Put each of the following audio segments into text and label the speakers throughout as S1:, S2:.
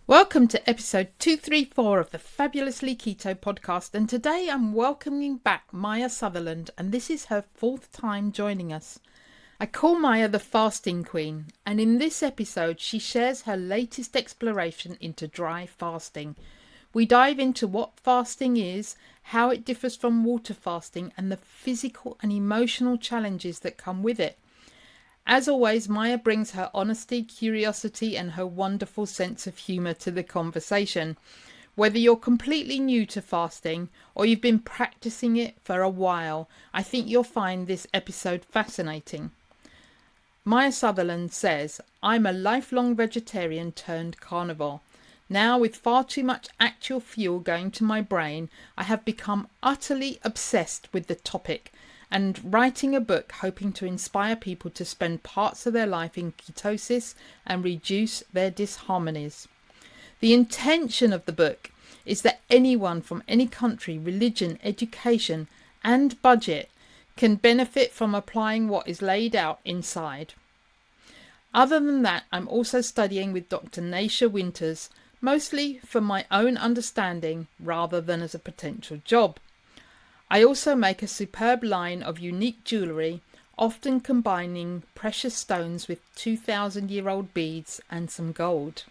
S1: Welcome to episode 234 of the Fabulously Keto Podcast, and today I'm welcoming back Maia Sutherland, and this is her fourth time joining us. I call Maia the fasting queen, and in this episode she shares her latest exploration into dry fasting. We dive into what fasting is, how it differs from water fasting, and the physical and emotional challenges that come with it. As always, Maia brings her honesty, curiosity, and her wonderful sense of humour to the conversation. Whether you're completely new to fasting or you've been practicing it for a while, I think you'll find this episode fascinating. Maia Sutherland says, "I'm a lifelong vegetarian turned carnivore. Now, with far too much actual fuel going to my brain, I have become utterly obsessed with the topic and writing a book hoping to inspire people to spend parts of their life in ketosis and reduce their disharmonies. The intention of the book is that anyone from any country, religion, education, and budget can benefit from applying what is laid out inside. Other than that, I'm also studying with Dr. Naisha Winters, mostly for my own understanding rather than as a potential job. I also make a superb line of unique jewellery, often combining precious stones with 2,000-year-old beads and some gold.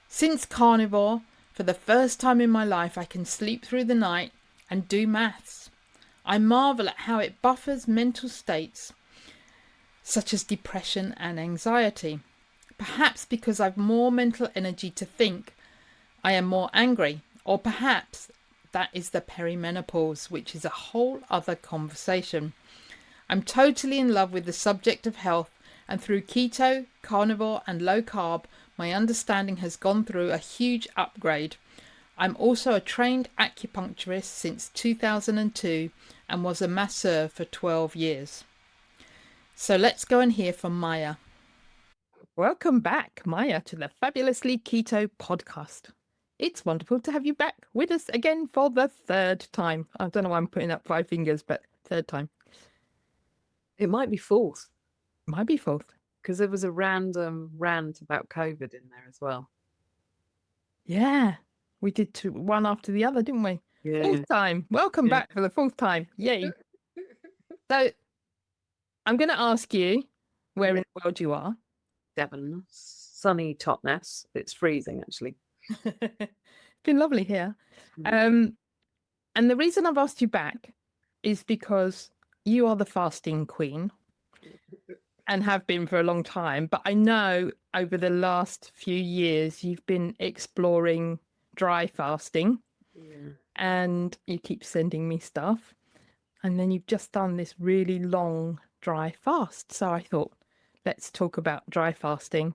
S1: Since carnivore, for the first time in my life I can sleep through the night and do maths. I marvel at how it buffers mental states such as depression and anxiety. Perhaps because I've more mental energy to think, I am more angry, or perhaps that is the perimenopause, which is a whole other conversation. I'm totally in love with the subject of health, and through keto, carnivore, and low carb, my understanding has gone through a huge upgrade. I'm also a trained acupuncturist since 2002 and was a masseur for 12 years. So let's go and hear from Maia. Welcome back, Maia, to the Fabulously Keto Podcast. It's wonderful to have you back with us again for the third time. I don't know why I'm putting up 5 fingers, but third time.
S2: It might be fourth,
S1: Might be fourth.
S2: because there was a random rant about COVID in there as well.
S1: Yeah, we did one after the other, didn't we?
S2: Yeah.
S1: Fourth time. Welcome back for the fourth time. Yay. So I'm going to ask you where in the world you are.
S2: Devon, sunny Totnes. It's freezing, actually.
S1: It's been lovely here. And the reason I've asked you back is because you are the fasting queen and have been for a long time. But I know over the last few years you've been exploring dry fasting and you keep sending me stuff. And then you've just done this really long dry fast. So I thought, let's talk about dry fasting.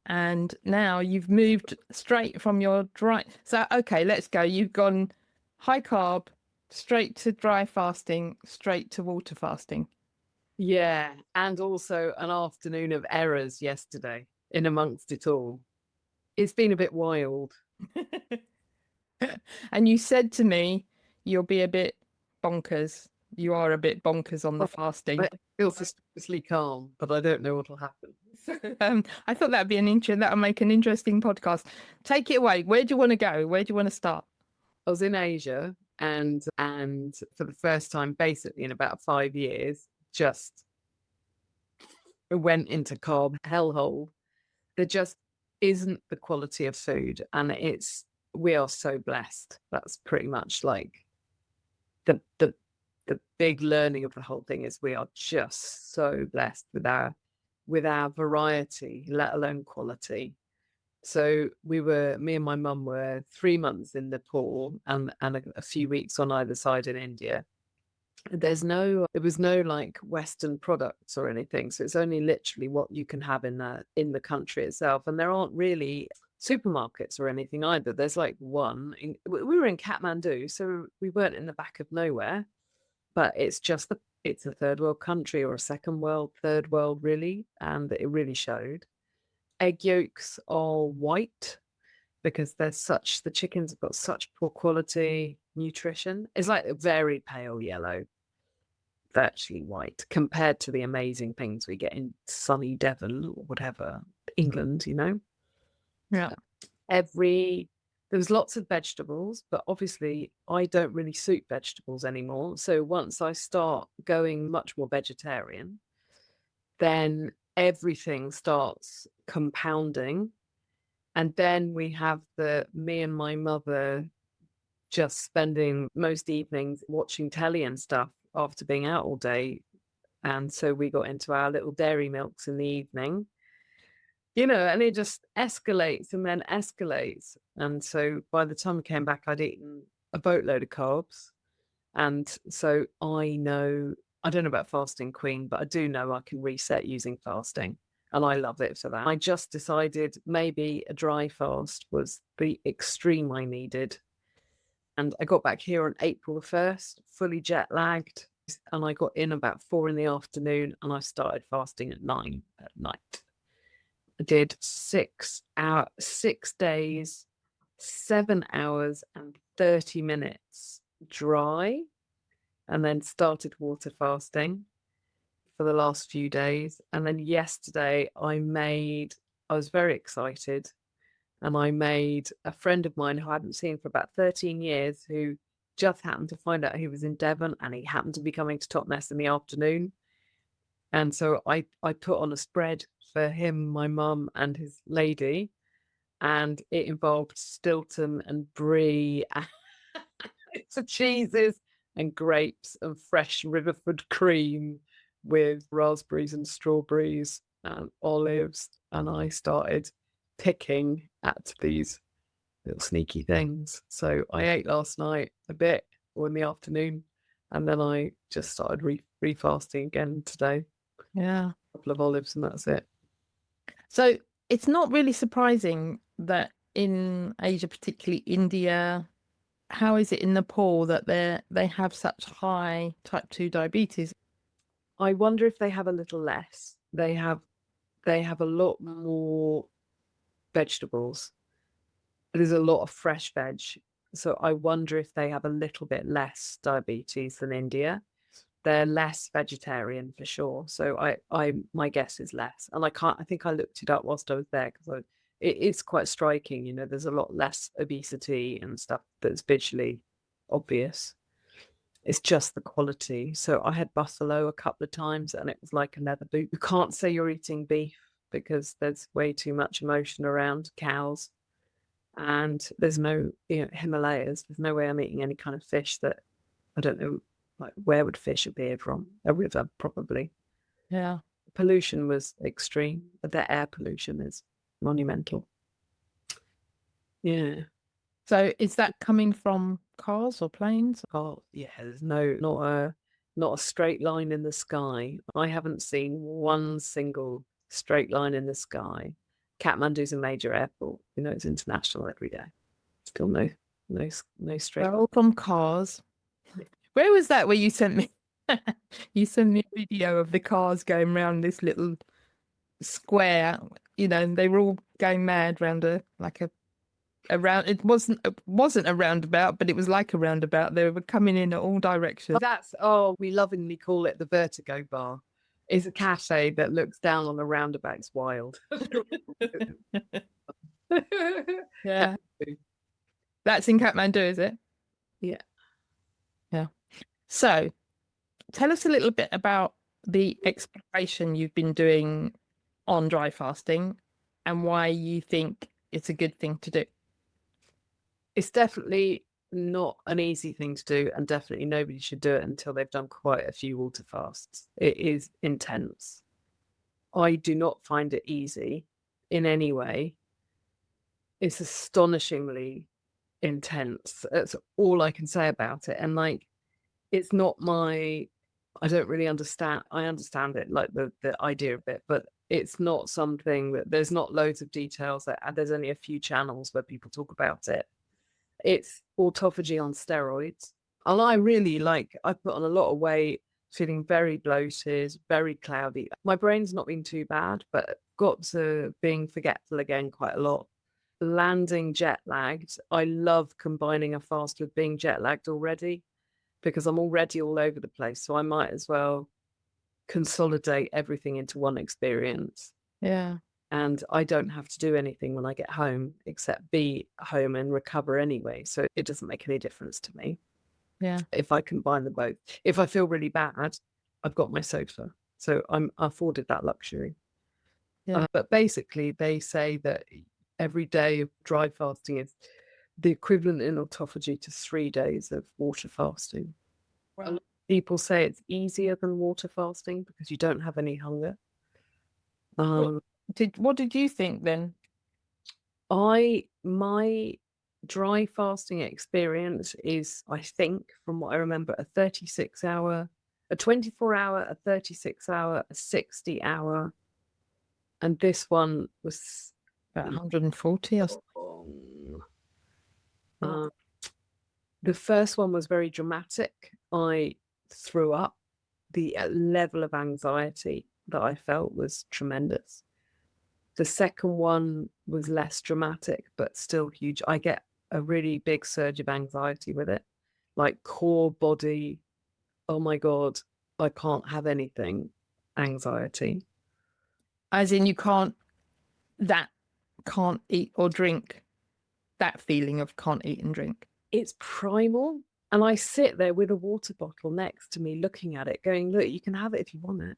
S1: And now you've moved straight from your dry. So, okay, let's go. You've gone high carb, straight to dry fasting, straight to water fasting.
S2: Yeah, and also an afternoon of errors yesterday in amongst it all. It's been a bit wild.
S1: And you said to me, you'll be a bit bonkers. You are a bit bonkers on the fasting.
S2: I feel suspiciously calm, but I don't know what will happen.
S1: So, I thought that'd be that'll make an interesting podcast. Take it away. Where do you want to go? Where do you want to start?
S2: I was in Asia and for the first time, basically in about 5 years, just went into carb hellhole. There just isn't the quality of food, and we are so blessed. That's pretty much like the big learning of the whole thing is we are just so blessed with our variety, let alone quality. So me and my mum were 3 months in Nepal and a few weeks on either side in India. There was no like Western products or anything. So it's only literally what you can have in the country itself. And there aren't really supermarkets or anything either. There's like one. We were in Kathmandu, so we weren't in the back of nowhere. But it's a third world country or a second world, third world really. And it really showed. Egg yolks are white because the chickens have got such poor quality nutrition. It's like a very pale yellow, virtually white, compared to the amazing things we get in sunny Devon or whatever, England,
S1: Yeah.
S2: There was lots of vegetables, but obviously I don't really suit vegetables anymore. So once I start going much more vegetarian, then everything starts compounding. And then we have me and my mother just spending most evenings watching telly and stuff after being out all day. And so we got into our little dairy milks in the evening, and it just escalates and then escalates. And so by the time I came back, I'd eaten a boatload of carbs. And so I don't know about fasting queen, but I do know I can reset using fasting. And I love it for that. I just decided maybe a dry fast was the extreme I needed. And I got back here on April the 1st, fully jet lagged. And I got in about 4 p.m. and I started fasting at 9 at night. I did 6 days, 7 hours and 30 minutes dry, and then started water fasting for the last few days. And then yesterday I was very excited, and I made a friend of mine who I hadn't seen for about 13 years, who just happened to find out he was in Devon, and he happened to be coming to Totnes in the afternoon. And so I put on a spread for him, my mum, and his lady, and it involved Stilton and brie, some cheeses and grapes and fresh Riverford cream with raspberries and strawberries and olives. And I started picking at these little sneaky things. So I ate last night a bit, or in the afternoon, and then I just started refasting again today.
S1: Yeah.
S2: A couple of olives and that's it.
S1: So it's not really surprising that in Asia, particularly India, how is it in Nepal that they have such high type 2 diabetes?
S2: I wonder if they have a little less. They have a lot more vegetables. There's a lot of fresh veg. So I wonder if they have a little bit less diabetes than India. They're less vegetarian for sure. So my guess is less. And I think I looked it up whilst I was there, because it's quite striking. There's a lot less obesity and stuff that's visually obvious. It's just the quality. So I had buffalo a couple of times, and it was like a leather boot. You can't say you're eating beef because there's way too much emotion around cows. And there's no, Himalayas. There's no way I'm eating any kind of fish that I don't know. Like, where would fish appear from? A river, probably.
S1: Yeah.
S2: Pollution was extreme. The air pollution is monumental. Yeah.
S1: So is that coming from cars or planes?
S2: Oh, yeah. There's not a straight line in the sky. I haven't seen one single straight line in the sky. Kathmandu's a major airport. It's international every day. Still no straight.
S1: They're all from cars. Where was that where you sent me a video of the cars going around this little square, and they were all going mad round around. It wasn't a roundabout, but it was like a roundabout. They were coming in at all directions.
S2: We lovingly call it the Vertigo Bar. It's a cafe that looks down on the roundabout. It's wild.
S1: Yeah. That's in Kathmandu, is it?
S2: Yeah.
S1: Yeah. So tell us a little bit about the exploration you've been doing on dry fasting and why you think it's a good thing to do.
S2: It's definitely not an easy thing to do, and definitely nobody should do it until they've done quite a few water fasts. It is intense. I do not find it easy in any way. It's astonishingly intense. That's all I can say about it. And it's not I don't really understand. I understand it, like the idea of it, but it's not something that there's not loads of details. There's only a few channels where people talk about it. It's autophagy on steroids. And I put on a lot of weight, feeling very bloated, very cloudy. My brain's not been too bad, but got to being forgetful again quite a lot. Landing jet lagged. I love combining a fast with being jet lagged already, because I'm already all over the place. So I might as well consolidate everything into one experience.
S1: Yeah.
S2: And I don't have to do anything when I get home except be home and recover anyway. So it doesn't make any difference to me.
S1: Yeah.
S2: If I combine them both. If I feel really bad, I've got my sofa. So I'm afforded that luxury.
S1: Yeah.
S2: But basically, they say that every day of dry fasting is the equivalent in autophagy to 3 days of water fasting. A lot of people say it's easier than water fasting because you don't have any hunger.
S1: What did you think then?
S2: My dry fasting experience is, I think, from what I remember, a 36-hour, a 24-hour, a 36-hour, a 60-hour, and this one was
S1: About 140 or
S2: long.
S1: something.
S2: The first one was very dramatic. I threw up. The level of anxiety that I felt was tremendous. The second one was less dramatic, but still huge. I get a really big surge of anxiety with it, like core body, oh my God, I can't have anything anxiety.
S1: As in you can't eat or drink, that feeling of can't eat and drink.
S2: It's primal. And I sit there with a water bottle next to me, looking at it, going, look, you can have it if you want it.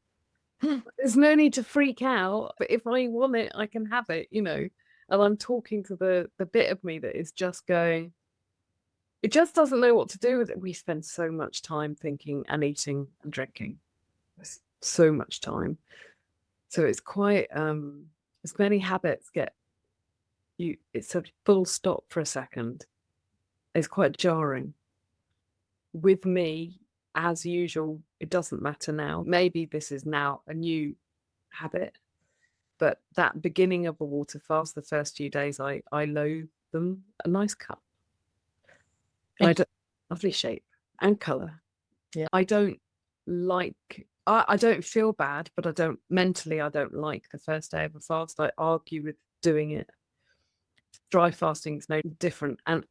S2: There's no need to freak out. But if I want it, I can have it, you know. And I'm talking to the bit of me that is just going, it just doesn't know what to do with it. We spend so much time thinking and eating and drinking. So much time. So it's quite, as many habits it's a full stop for a second. It's quite jarring. With me, as usual, it doesn't matter now. Maybe this is now a new habit, but that beginning of a water fast, the first few days, I loathe them. A nice cup. Lovely shape and colour.
S1: Yeah.
S2: I don't feel bad, but I don't like the first day of a fast. I argue with doing it. Dry fasting is no different. And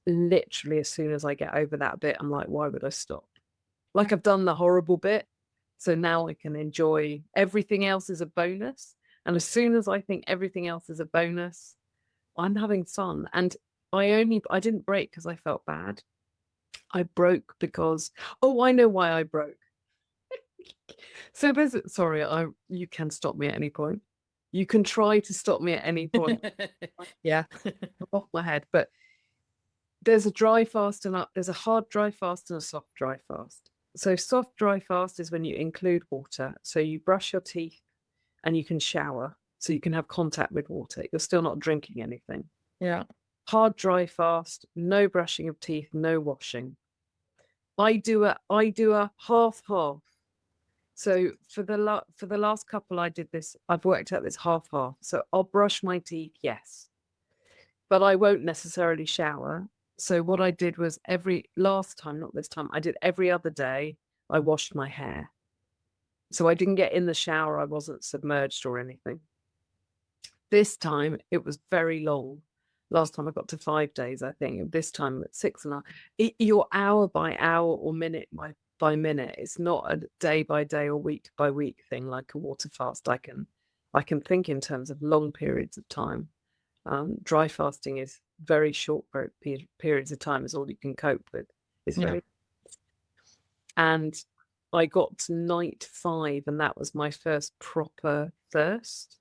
S2: literally as soon as I get over that bit, I'm like, why would I stop? Like I've done the horrible bit. So now I can enjoy everything else is a bonus. And as soon as I think everything else is a bonus, I'm having fun. And I didn't break because I felt bad. I broke because, I know why I broke. So you can stop me at any point. You can try to stop me at any point.
S1: Yeah.
S2: Off my head. But there's a dry fast there's a hard dry fast and a soft dry fast. So soft dry fast is when you include water. So you brush your teeth and you can shower. So you can have contact with water. You're still not drinking anything.
S1: Yeah.
S2: Hard dry fast, no brushing of teeth, no washing. I do a half. So for the last couple I did this, I've worked out this half. So I'll brush my teeth, yes. But I won't necessarily shower. So what I did was last time, not this time, I did every other day, I washed my hair. So I didn't get in the shower, I wasn't submerged or anything. This time it was very long. Last time I got to 5 days, I think. This time at 6.5. You're hour by hour or minute by minute. It's not a day by day or week by week thing like a water fast. I can think in terms of long periods of time. Dry fasting is very short periods of time is all you can cope with. It's very, and I got to night 5 and that was my first proper thirst,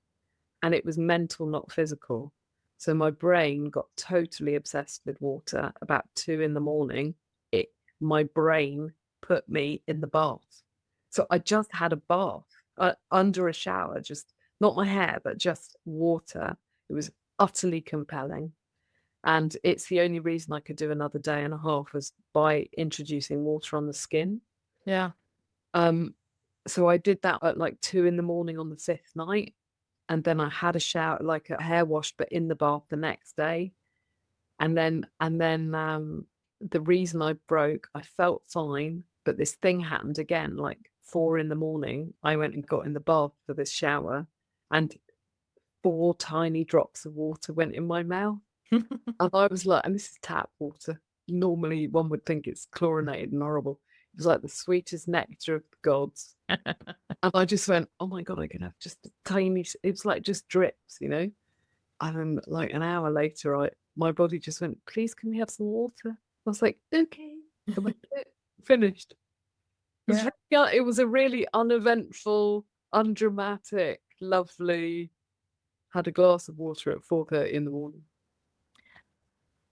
S2: and it was mental, not physical. So my brain got totally obsessed with water. About 2 a.m, my brain put me in the bath. So I just had a bath under a shower, just not my hair, but just water. It was utterly compelling. And it's the only reason I could do another day and a half was by introducing water on the skin.
S1: Yeah.
S2: So I did that at like 2 a.m. on the 5th night. And then I had a shower, like a hair wash, but in the bath the next day. And then the reason I broke, I felt fine, but this thing happened again, like 4 a.m. I went and got in the bath for this shower, and 4 tiny drops of water went in my mouth. And I was like, and this is tap water. Normally one would think it's chlorinated and horrible. It was like the sweetest nectar of the gods. And I just went, oh my God, I can have just a tiny, it was like just drips, you know? And then like an hour later, my body just went, please, can we have some water? I was like, okay. I went, finished. It was a really uneventful, undramatic, lovely, had a glass of water at 4:30 in the morning.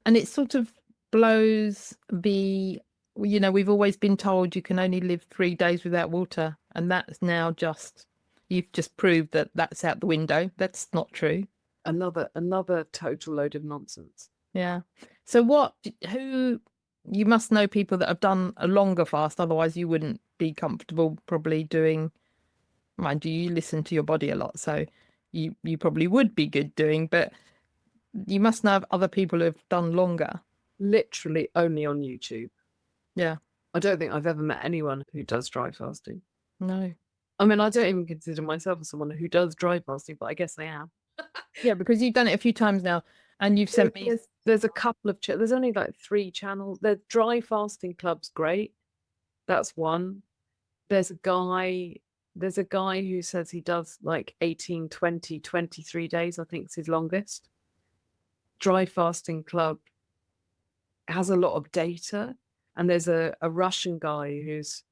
S1: And it sort of blows we've always been told you can only live 3 days without water. And that's now you've just proved that that's out the window. That's not true.
S2: Another total load of nonsense.
S1: Yeah. So you must know people that have done a longer fast, otherwise you wouldn't be comfortable probably doing, mind you listen to your body a lot, so you probably would be good doing, but you must know of other people who have done longer.
S2: Literally only on YouTube.
S1: Yeah.
S2: I don't think I've ever met anyone who does dry fasting.
S1: No.
S2: I mean, I don't even consider myself as someone who does dry fasting, but I guess I am.
S1: Yeah, because you've done it a few times now, and you've sent me.
S2: There's a couple of there's only like 3 channels. The dry fasting club's great. That's one. There's a guy who says he does like 18, 20, 23 days, I think is his longest. Dry fasting club has a lot of data, and there's a Russian guy who's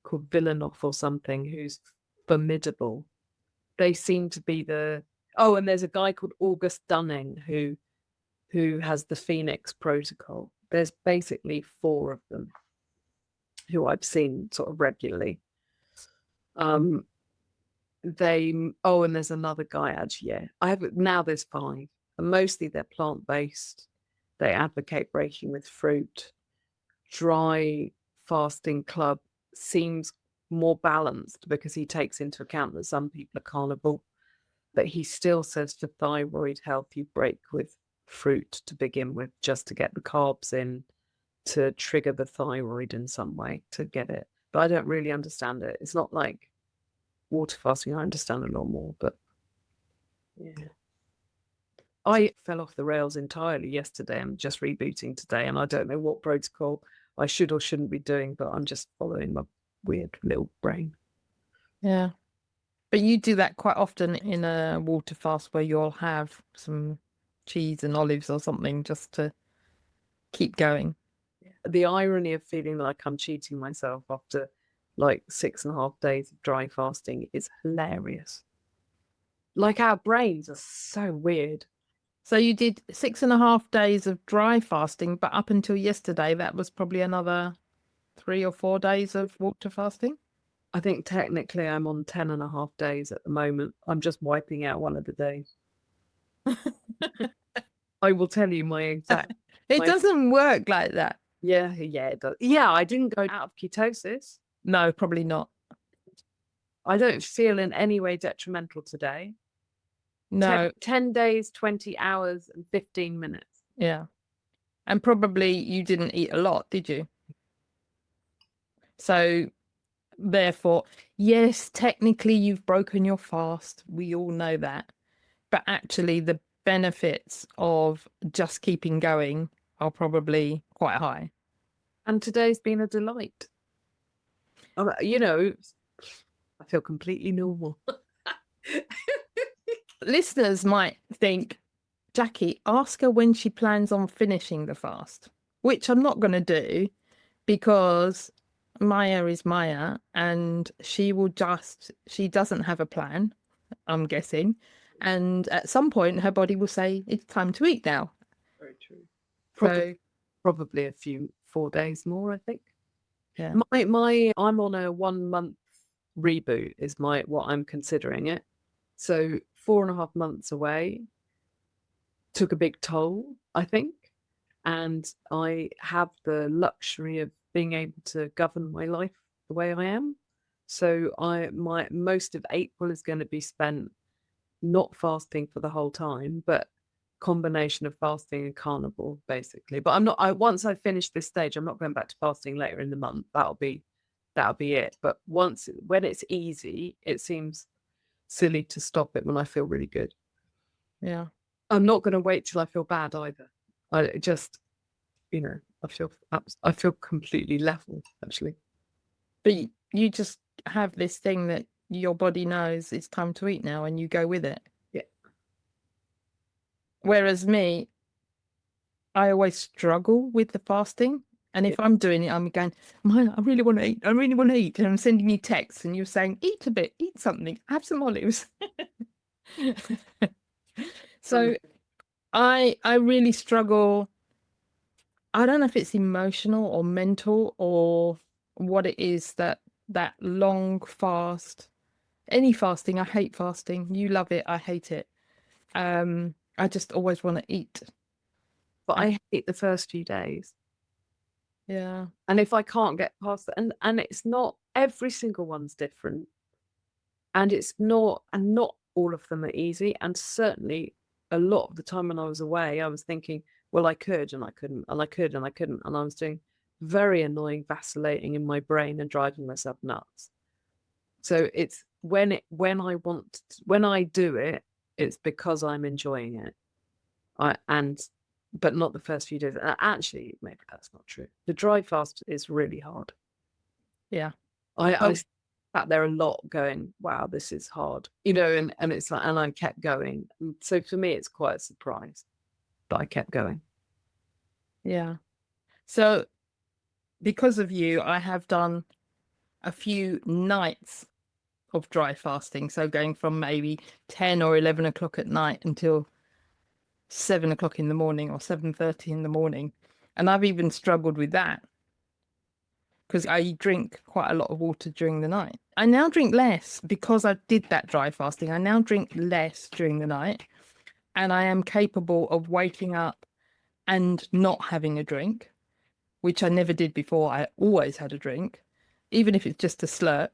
S2: called Villanov or something who's formidable. They seem to be and there's a guy called August Dunning who has the Phoenix protocol. There's basically 4 of them who I've seen sort of regularly. And there's another guy actually. Yeah, there's 5, and mostly they're plant-based. They advocate breaking with fruit. Dry fasting club seems more balanced because he takes into account that some people are carnivore, but he still says for thyroid health you break with fruit to begin with, just to get the carbs in, to trigger the thyroid in some way to get it. But I don't really understand it. It's not like water fasting. I understand a lot more, but yeah. I fell off the rails entirely yesterday. I'm just rebooting today, and I don't know what protocol I should or shouldn't be doing, but I'm just following my weird little brain.
S1: Yeah. But you do that quite often in a water fast where you'll have some cheese and olives or something just to keep going.
S2: The irony of feeling like I'm cheating myself after like 6.5 days of dry fasting is hilarious. Like, our brains are so weird.
S1: So you did 6.5 days of dry fasting, but up until yesterday, that was probably another 3 or 4 days of water fasting.
S2: I think technically I'm on 10.5 days at the moment. I'm just wiping out one of the days. I will tell you my exact.
S1: It doesn't work like that.
S2: Yeah, it does. Yeah, I didn't go out of ketosis.
S1: No, probably not.
S2: I don't feel in any way detrimental today.
S1: No.
S2: 10 days, 20 hours, and 15 minutes.
S1: Yeah. And probably you didn't eat a lot, did you? So therefore, yes, technically you've broken your fast. We all know that. But actually the benefits of just keeping going are probably quite high.
S2: And today's been a delight. You know, I feel completely normal.
S1: Listeners might think, Jackie, ask her when she plans on finishing the fast, which I'm not going to do because Maia is Maia and she doesn't have a plan, I'm guessing. And at some point her body will say, it's time to eat now.
S2: Very true. Probably a few 4 days more, I think.
S1: Yeah.
S2: I'm on a 1-month reboot is what I'm considering it. So 4.5 months away took a big toll, I think. And I have the luxury of being able to govern my life the way I am. So most of April is going to be spent not fasting for the whole time, but combination of fasting and carnivore, basically. But once I finish this stage, I'm not going back to fasting later in the month. That'll be it. But when it's easy, it seems silly to stop it when I feel really good.
S1: Yeah.
S2: I'm not going to wait till I feel bad either. I just, I feel completely level, actually.
S1: But you just have this thing that your body knows it's time to eat now and you go with it.
S2: Yeah.
S1: Whereas me, I always struggle with the fasting. And if I'm doing it, I'm going, Maya, I really want to eat. I really want to eat. And I'm sending you texts and you're saying, eat a bit, eat something, have some olives. So I really struggle. I don't know if it's emotional or mental or what it is that long fast, any fasting, I hate fasting. You love it, I hate it. I just always want to eat.
S2: But I hate the first few days.
S1: Yeah.
S2: And if I can't get past that, and it's not, every single one's different. And not all of them are easy. And certainly a lot of the time when I was away, I was thinking, well, I could and I couldn't, and I could and I couldn't. And I was doing very annoying vacillating in my brain and driving myself nuts. So it's when I do it, it's because I'm enjoying it. But not the first few days. Actually, maybe that's not true. The dry fast is really hard.
S1: Yeah.
S2: I sat there a lot going, wow, this is hard, and it's like, and I kept going. So for me, it's quite a surprise, but I kept going.
S1: Yeah. So because of you, I have done a few nights of dry fasting. So going from maybe 10 or 11 o'clock at night until 7 o'clock in the morning or 7:30 in the morning. And I've even struggled with that because I drink quite a lot of water during the night. I now drink less because I did that dry fasting. I now drink less during the night and I am capable of waking up and not having a drink, which I never did before. I always had a drink, even if it's just a slurp.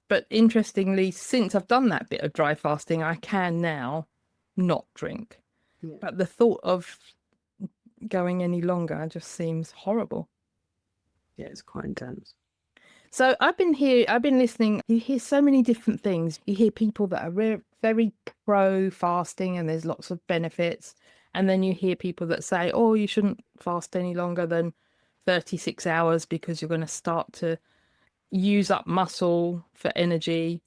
S1: But interestingly, since I've done that bit of dry fasting, I can now not drink.
S2: Yeah.
S1: But the thought of going any longer just seems horrible.
S2: Yeah, it's quite intense.
S1: So I've been listening. You hear so many different things. You hear people that are very pro fasting and there's lots of benefits. And then you hear people that say, oh, you shouldn't fast any longer than 36 hours because you're going to start to use up muscle for energy.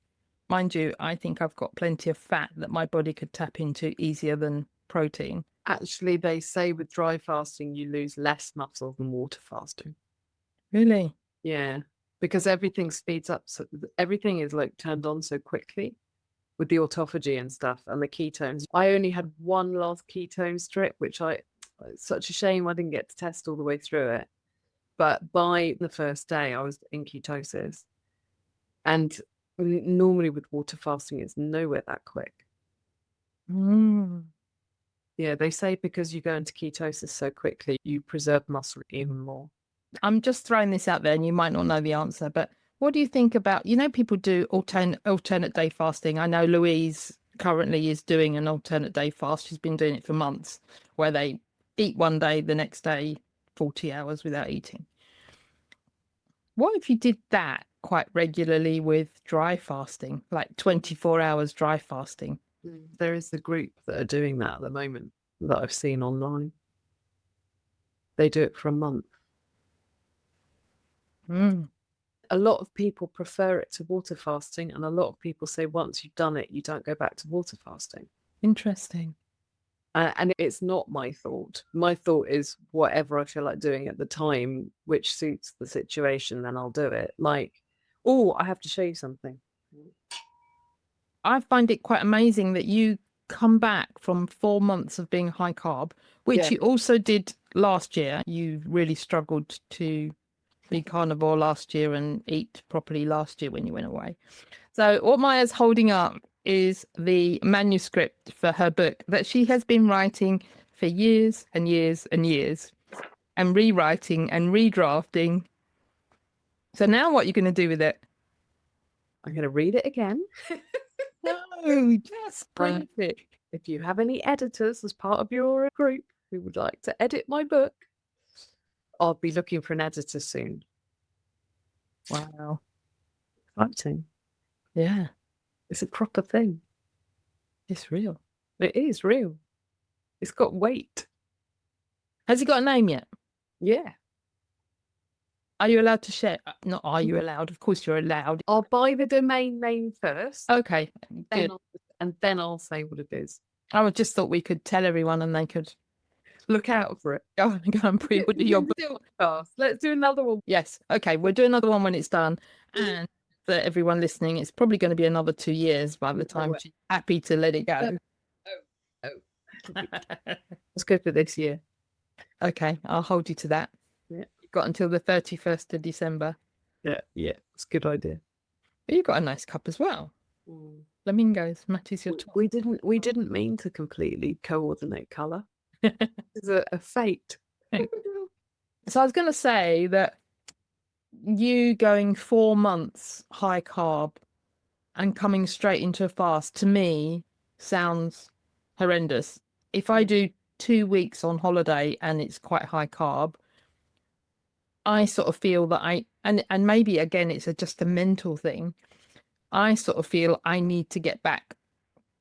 S1: Mind you, I think I've got plenty of fat that my body could tap into easier than protein.
S2: Actually, they say with dry fasting, you lose less muscle than water fasting.
S1: Really?
S2: Yeah, because everything speeds up. So everything is like turned on so quickly with the autophagy and stuff and the ketones. I only had one last ketone strip, which it's such a shame I didn't get to test all the way through it. But by the first day, I was in ketosis. And normally with water fasting, it's nowhere that quick. Yeah, they say because you go into ketosis so quickly, you preserve muscle even more.
S1: I'm just throwing this out there and you might not know the answer, but what do you think about, people do alternate day fasting. I know Louise currently is doing an alternate day fast. She's been doing it for months where they eat one day, the next day, 40 hours without eating. What if you did that quite regularly with dry fasting, like 24 hours dry fasting?
S2: There is a group that are doing that at the moment that I've seen online. They do it for a month. A lot of people prefer it to water fasting, and a lot of people say once you've done it, you don't go back to water fasting.
S1: Interesting.
S2: And it's not my thought. My thought is whatever I feel like doing at the time, which suits the situation, then I'll do it. Like, oh, I have to show you something.
S1: I find it quite amazing that you come back from 4 months of being high carb, which you also did last year. You really struggled to be carnivore last year and eat properly last year when you went away. So what Maya's holding up is the manuscript for her book that she has been writing for years and years and years and rewriting and redrafting. So now what are you going to do with it?
S2: I'm going to read it again.
S1: No, just print it.
S2: If you have any editors as part of your group who would like to edit my book, I'll be looking for an editor soon.
S1: Wow.
S2: Exciting.
S1: Yeah.
S2: It's a proper thing.
S1: It's real.
S2: It is real. It's got weight.
S1: Has it got a name yet?
S2: Yeah.
S1: Are you allowed to share? Not are you allowed? Of course you're allowed.
S2: I'll buy the domain name first,
S1: Okay,
S2: then
S1: good.
S2: and then I'll say what it is.
S1: I just thought we could tell everyone and they could
S2: Look out for it.
S1: go and pre-order your book.
S2: Podcast. Let's do another one.
S1: Yes. Okay, we'll do another one when it's done. And for everyone listening, it's probably going to be another 2 years by the time she's happy to let it go.
S2: Let's go for this year.
S1: Okay, I'll hold you to that.
S2: Yeah.
S1: You've got until the 31st of December.
S2: Yeah, it's a good idea.
S1: But you've got a nice cup as well. Flamingos matches your top.
S2: We didn't mean to completely coordinate colour. It's a fate.
S1: So I was going to say that you going 4 months high carb and coming straight into a fast, to me, sounds horrendous. If I do 2 weeks on holiday and it's quite high carb, I sort of feel that and maybe again, it's just a mental thing. I sort of feel I need to get back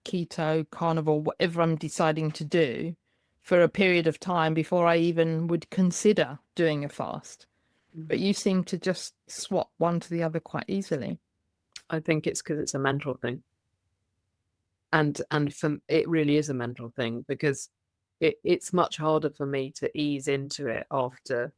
S1: keto, carnivore, whatever I'm deciding to do for a period of time before I even would consider doing a fast. But you seem to just swap one to the other quite easily.
S2: I think it's because it's a mental thing. And it really is a mental thing, because it's much harder for me to ease into it after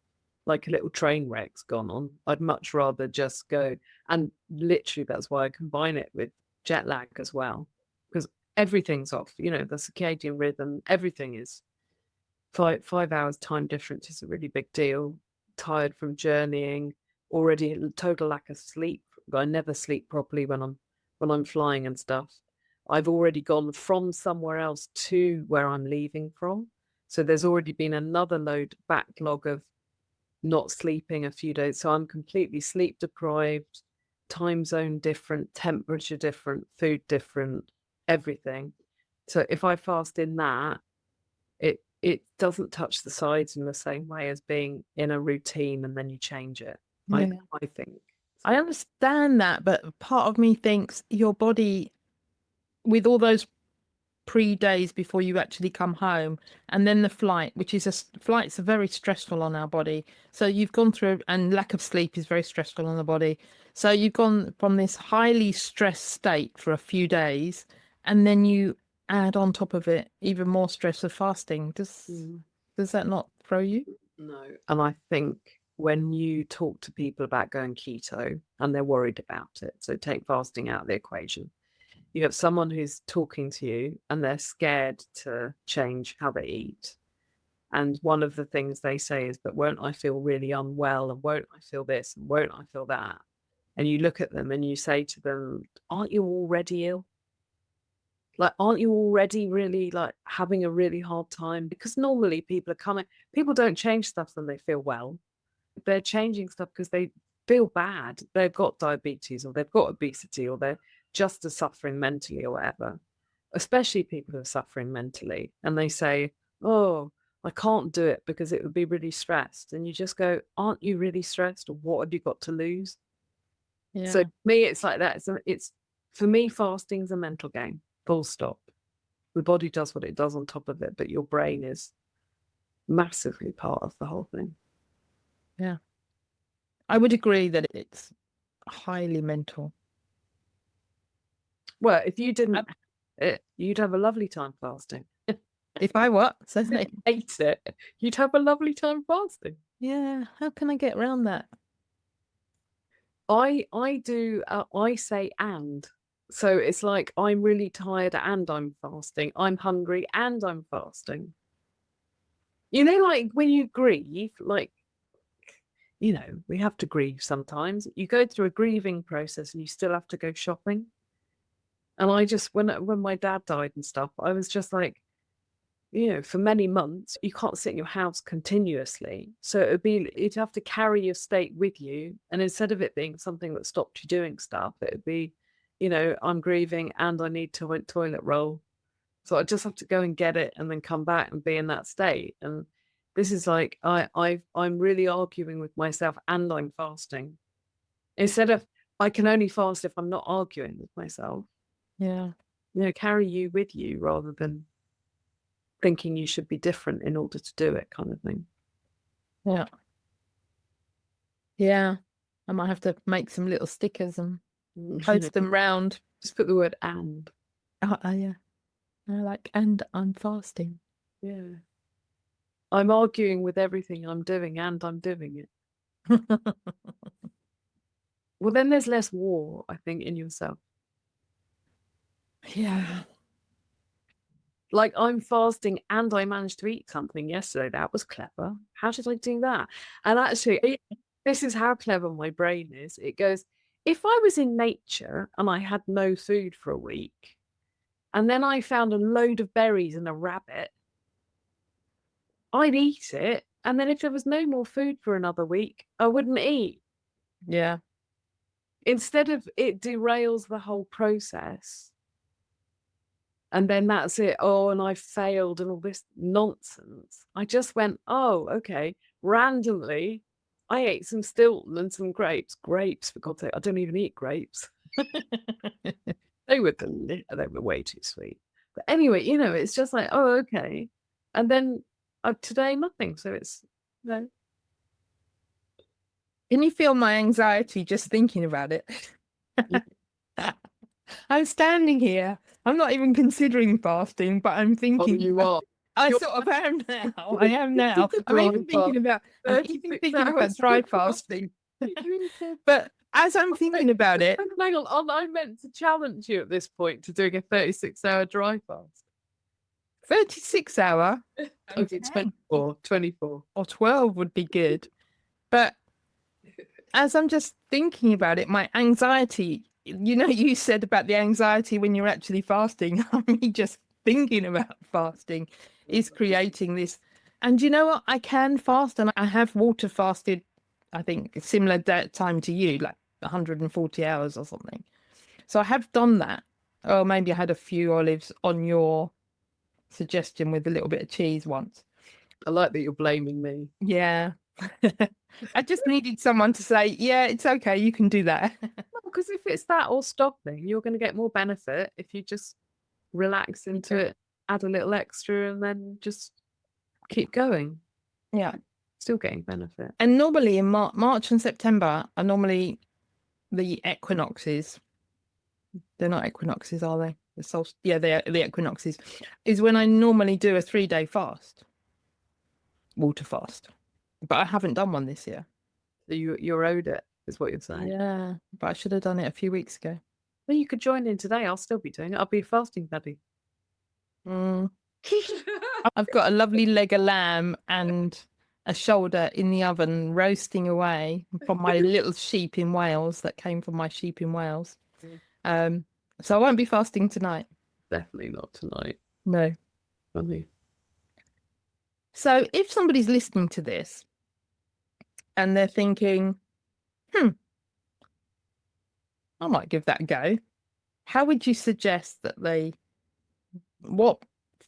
S2: like a little train wreck's gone on. I'd much rather just go, and literally that's why I combine it with jet lag as well, because everything's off, the circadian rhythm, everything is 5 hours time difference is a really big deal. Tired from journeying, already a total lack of sleep. I never sleep properly when I'm flying and stuff. I've already gone from somewhere else to where I'm leaving from. So there's already been another backlog of not sleeping a few days. So I'm completely sleep deprived, time zone different, temperature different, food different, everything. So if I fast in that, it doesn't touch the sides in the same way as being in a routine and then you change it. I think.
S1: I understand that, but part of me thinks your body, with all those pre-days before you actually come home, and then the flight, flights are very stressful on our body. So you've gone through, and lack of sleep is very stressful on the body. So you've gone from this highly stressed state for a few days, and then you add on top of it even more stress of fasting. Does that not throw you?
S2: No. And I think when you talk to people about going keto and they're worried about it, so take fasting out of the equation, you have someone who's talking to you and they're scared to change how they eat. And one of the things they say is, but won't I feel really unwell, and won't I feel this, and won't I feel that? And you look at them and you say to them, aren't you already ill? Like, aren't you already really like having a really hard time? Because normally people don't change stuff when they feel well. They're changing stuff because they feel bad. They've got diabetes, or they've got obesity, or they're just as suffering mentally or whatever, especially people who are suffering mentally. And they say, oh, I can't do it because it would be really stressed. And you just go, aren't you really stressed? Or what have you got to lose?
S1: Yeah.
S2: So for me, it's like that. It's for me, fasting's a mental game. Full stop. The body does what it does on top of it, but your brain is massively part of the whole thing.
S1: Yeah. I would agree that it's highly mental.
S2: Well, if you didn't, you'd have a lovely time fasting.
S1: If I what? So
S2: hate it. You'd have a lovely time fasting.
S1: Yeah. How can I get around that?
S2: I do. I say and. So it's like I'm really tired and I'm fasting. I'm hungry and I'm fasting. Like when you grieve, like, we have to grieve sometimes. You go through a grieving process and you still have to go shopping. And I just, when my dad died and stuff, I was just like, for many months, you can't sit in your house continuously. So you'd have to carry your state with you. And instead of it being something that stopped you doing stuff, it would be, I'm grieving and I need to toilet roll. So I just have to go and get it and then come back and be in that state. And this is like, I'm really arguing with myself and I'm fasting. Instead of, I can only fast if I'm not arguing with myself.
S1: Yeah.
S2: Carry you with you rather than thinking you should be different in order to do it, kind of thing.
S1: Yeah. Yeah. I might have to make some little stickers and post them round.
S2: Just put the word "and."
S1: Yeah. And I'm fasting.
S2: Yeah. I'm arguing with everything I'm doing, and I'm doing it. Well, then there's less war, I think, in yourself.
S1: Yeah.
S2: Like, I'm fasting and I managed to eat something yesterday. That was clever. How did I do that? And actually, this is how clever my brain is. It goes, if I was in nature and I had no food for a week, and then I found a load of berries and a rabbit, I'd eat it. And then if there was no more food for another week, I wouldn't eat.
S1: Yeah.
S2: Instead of it derails the whole process. And then that's it. Oh, and I failed and all this nonsense. I just went, oh, okay. Randomly, I ate some Stilton and some grapes. Grapes, for God's sake. I don't even eat grapes. They were way too sweet. But anyway, it's just like, oh, okay. And then today, nothing. So it's,
S1: Can you feel my anxiety just thinking about it? I'm standing here. I'm not even considering fasting, but I'm thinking.
S2: you are.
S1: I sort of am now. I am now. I'm even thinking about dry fasting. But as I'm thinking about it,
S2: hang on, I meant to challenge you at this point to doing a 36-hour dry fast.
S1: 36-hour,
S2: Okay, 24
S1: or 12 would be good. But as I'm just thinking about it, my anxiety, you said about the anxiety when you're actually fasting. Me just thinking about fasting is creating this. And you know what? I can fast, and I have water fasted, I think, similar time to you, like 140 hours or something. So I have done that. Oh, maybe I had a few olives on your suggestion with a little bit of cheese once.
S2: I like that you're blaming me.
S1: Yeah. I just needed someone to say, yeah, it's okay, you can do that.
S2: Because if it's that or stopping, you're going to get more benefit if you just relax into it, add a little extra, and then just keep going.
S1: Yeah.
S2: Still getting benefit.
S1: And normally in March and September are normally the equinoxes. They're not equinoxes, are they? They're the equinoxes. Is when I normally do a 3-day fast, water fast. But I haven't done one this year.
S2: So you're owed it, is what you're saying.
S1: Yeah, but I should have done it a few weeks ago.
S2: Well, you could join in today. I'll still be doing it. I'll be a fasting buddy.
S1: I've got a lovely leg of lamb and a shoulder in the oven roasting away from my little sheep in Wales that came from my sheep in Wales. So I won't be fasting tonight.
S2: Definitely not tonight.
S1: No.
S2: Funny.
S1: So if somebody's listening to this and they're thinking, I might give that a go, how would you suggest that what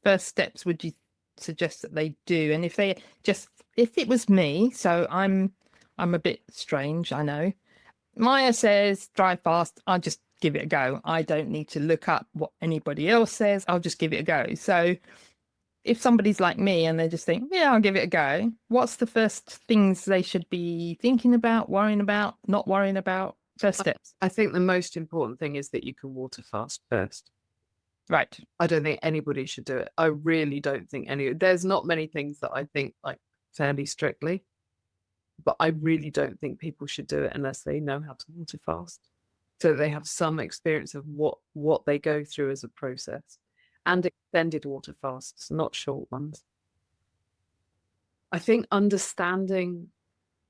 S1: first steps would you suggest that they do? And if it was me, so I'm a bit strange, I know. Maya says dry fast, I'll just give it a go. I don't need to look up what anybody else says. I'll just give it a go. So if somebody's like me and they just think, yeah, I'll give it a go, what's the first things they should be thinking about, worrying about, not worrying about? First steps.
S2: I think the most important thing is that you can water fast first.
S1: Right.
S2: I don't think anybody should do it. I really don't think there's not many things that I think like fairly strictly, but I really don't think people should do it unless they know how to water fast. So they have some experience of what they go through as a process, and extended water fasts, not short ones. I think understanding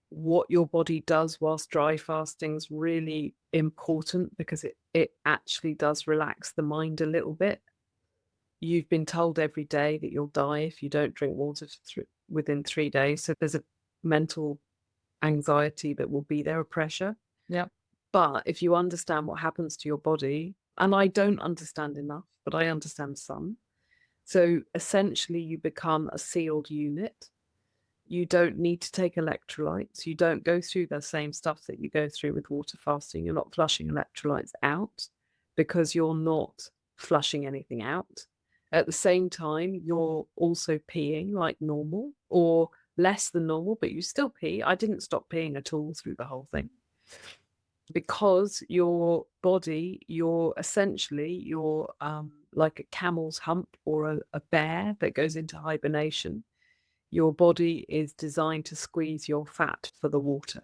S2: what your body does whilst dry fasting is really important, because it actually does relax the mind a little bit. You've been told every day that you'll die if you don't drink water within 3 days. So there's a mental anxiety that will be there, a pressure.
S1: Yeah.
S2: But if you understand what happens to your body, and I don't understand enough, but I understand some. So essentially you become a sealed unit. You don't need to take electrolytes. You don't go through the same stuff that you go through with water fasting. You're not flushing electrolytes out because you're not flushing anything out. At the same time, you're also peeing like normal, or less than normal, but you still pee. I didn't stop peeing at all through the whole thing, because your body, you're like a camel's hump or a bear that goes into hibernation. Your body is designed to squeeze your fat for the water.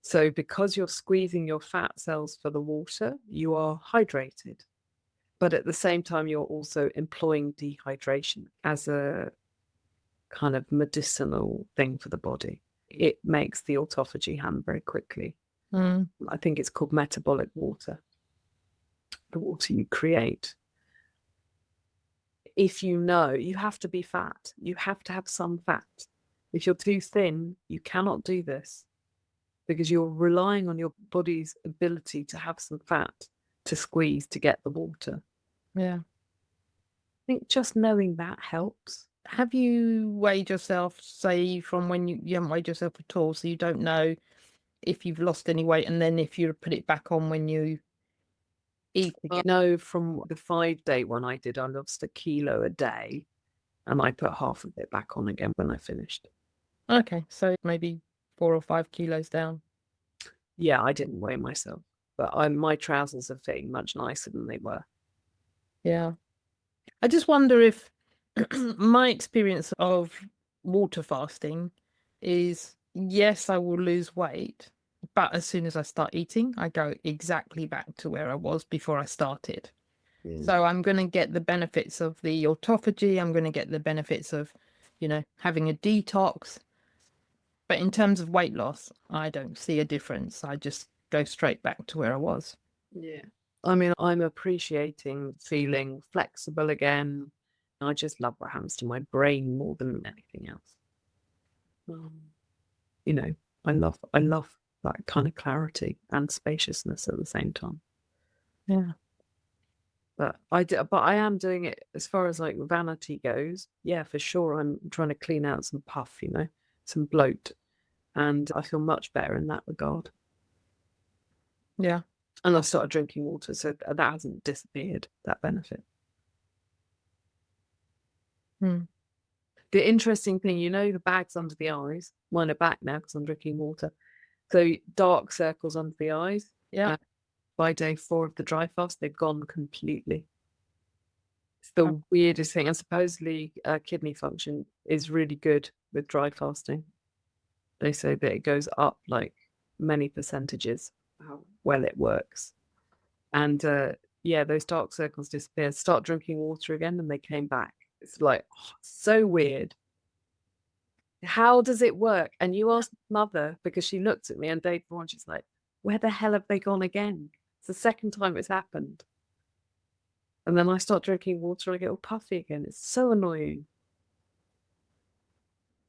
S2: So because you're squeezing your fat cells for the water, you are hydrated. But at the same time, you're also employing dehydration as a kind of medicinal thing for the body. It makes the autophagy happen very quickly. I think it's called metabolic water, the water you create. If you know, you have to be fat, you have to have some fat. If you're too thin, you cannot do this, because you're relying on your body's ability to have some fat to squeeze to get the water.
S1: Yeah.
S2: I think just knowing that helps.
S1: Have you weighed yourself, say, from when you haven't weighed yourself at all, so you don't know if you've lost any weight, and then if you put it back on when you eat
S2: I
S1: again?
S2: know from the 5-day one I did, I lost 1 kilo a day, and I put half of it back on again when I finished.
S1: Okay, so maybe 4 or 5 kilos down.
S2: Yeah, I didn't weigh myself, but my trousers are fitting much nicer than they were.
S1: Yeah. I just wonder if my experience of water fasting is, yes, I will lose weight, but as soon as I start eating, I go exactly back to where I was before I started. So I'm going to get the benefits of the autophagy. I'm going to get the benefits of, having a detox. But in terms of weight loss, I don't see a difference. I just go straight back to where I was.
S2: Yeah. I mean, I'm appreciating feeling flexible again. I just love what happens to my brain more than anything else. I love that kind of clarity and spaciousness at the same time.
S1: Yeah.
S2: But I am doing it as far as like vanity goes. Yeah, for sure. I'm trying to clean out some puff, some bloat, and I feel much better in that regard.
S1: Yeah.
S2: And I've started drinking water, so that hasn't disappeared, that benefit. The interesting thing, the bags under the eyes, mine are back now because I'm drinking water. So dark circles under the eyes.
S1: Yeah.
S2: By day 4 of the dry fast, they've gone completely. It's the weirdest thing. And supposedly kidney function is really good with dry fasting. They say that it goes up like many percentages how well it works. And those dark circles disappeared. Start drinking water again and they came back. It's like, so weird. How does it work? And you asked mother, because she looked at me on day 4 and she's like, where the hell have they gone again? It's the second time it's happened. And then I start drinking water and I get all puffy again. It's so annoying.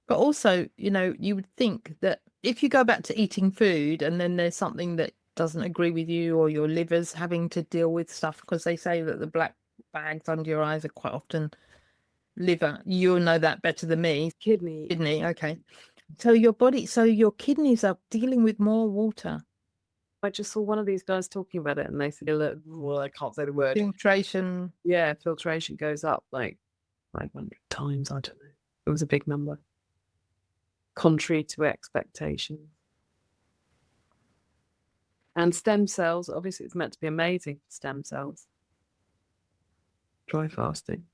S1: But also, you would think that if you go back to eating food and then there's something that doesn't agree with you, or your liver's having to deal with stuff, because they say that the black bags under your eyes are quite often liver. You'll know that better than me.
S2: Kidney.
S1: Okay. So your kidneys are dealing with more water.
S2: I just saw one of these guys talking about it and they said, look, well, I can't say the word.
S1: Filtration.
S2: Yeah, filtration goes up like 500 times. I don't know. It was a big number. Contrary to expectations. And stem cells, obviously it's meant to be amazing for stem cells. Dry fasting.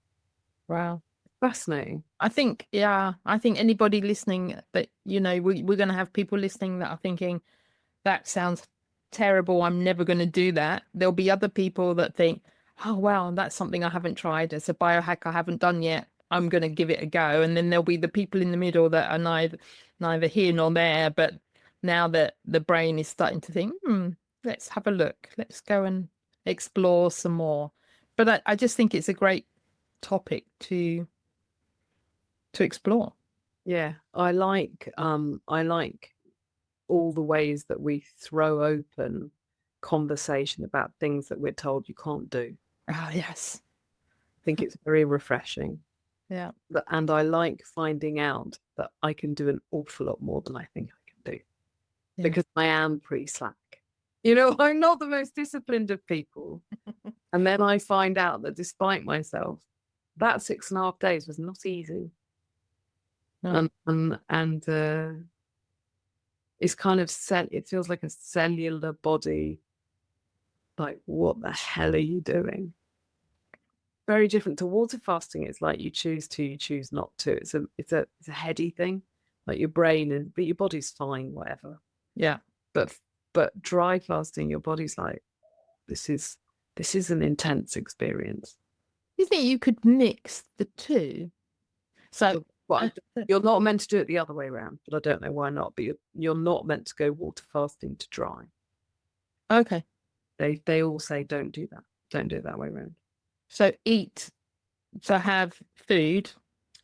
S1: Wow.
S2: Fascinating.
S1: I think anybody listening that, we're going to have people listening that are thinking, that sounds terrible, I'm never going to do that. There'll be other people that think, oh, wow, that's something I haven't tried. It's a biohack I haven't done yet. I'm going to give it a go. And then there'll be the people in the middle that are neither here nor there. But now that the brain is starting to think, let's have a look. Let's go and explore some more. But I just think it's a great topic to explore.
S2: Yeah, I like all the ways that we throw open conversation about things that we're told you can't do.
S1: Ah, yes.
S2: I think it's very refreshing.
S1: Yeah.
S2: And I like finding out that I can do an awful lot more than I think I can do. Yeah. Because I am pretty slack. I'm not the most disciplined of people. And then I find out that despite myself, that 6.5 days was not easy.
S1: Yeah.
S2: and it's kind of it feels like a cellular body. Like, what the hell are you doing? Very different to water fasting. It's like you choose to, you choose not to. It's a heady thing. Like your brain but your body's fine, whatever.
S1: Yeah.
S2: But dry fasting, your body's like, this is an intense experience.
S1: You think you could mix the two? So,
S2: Well, you're not meant to do it the other way around, but I don't know why not. But you're not meant to go water fasting to dry.
S1: okay.
S2: They all say don't do that. Don't do it that way around.
S1: So have food.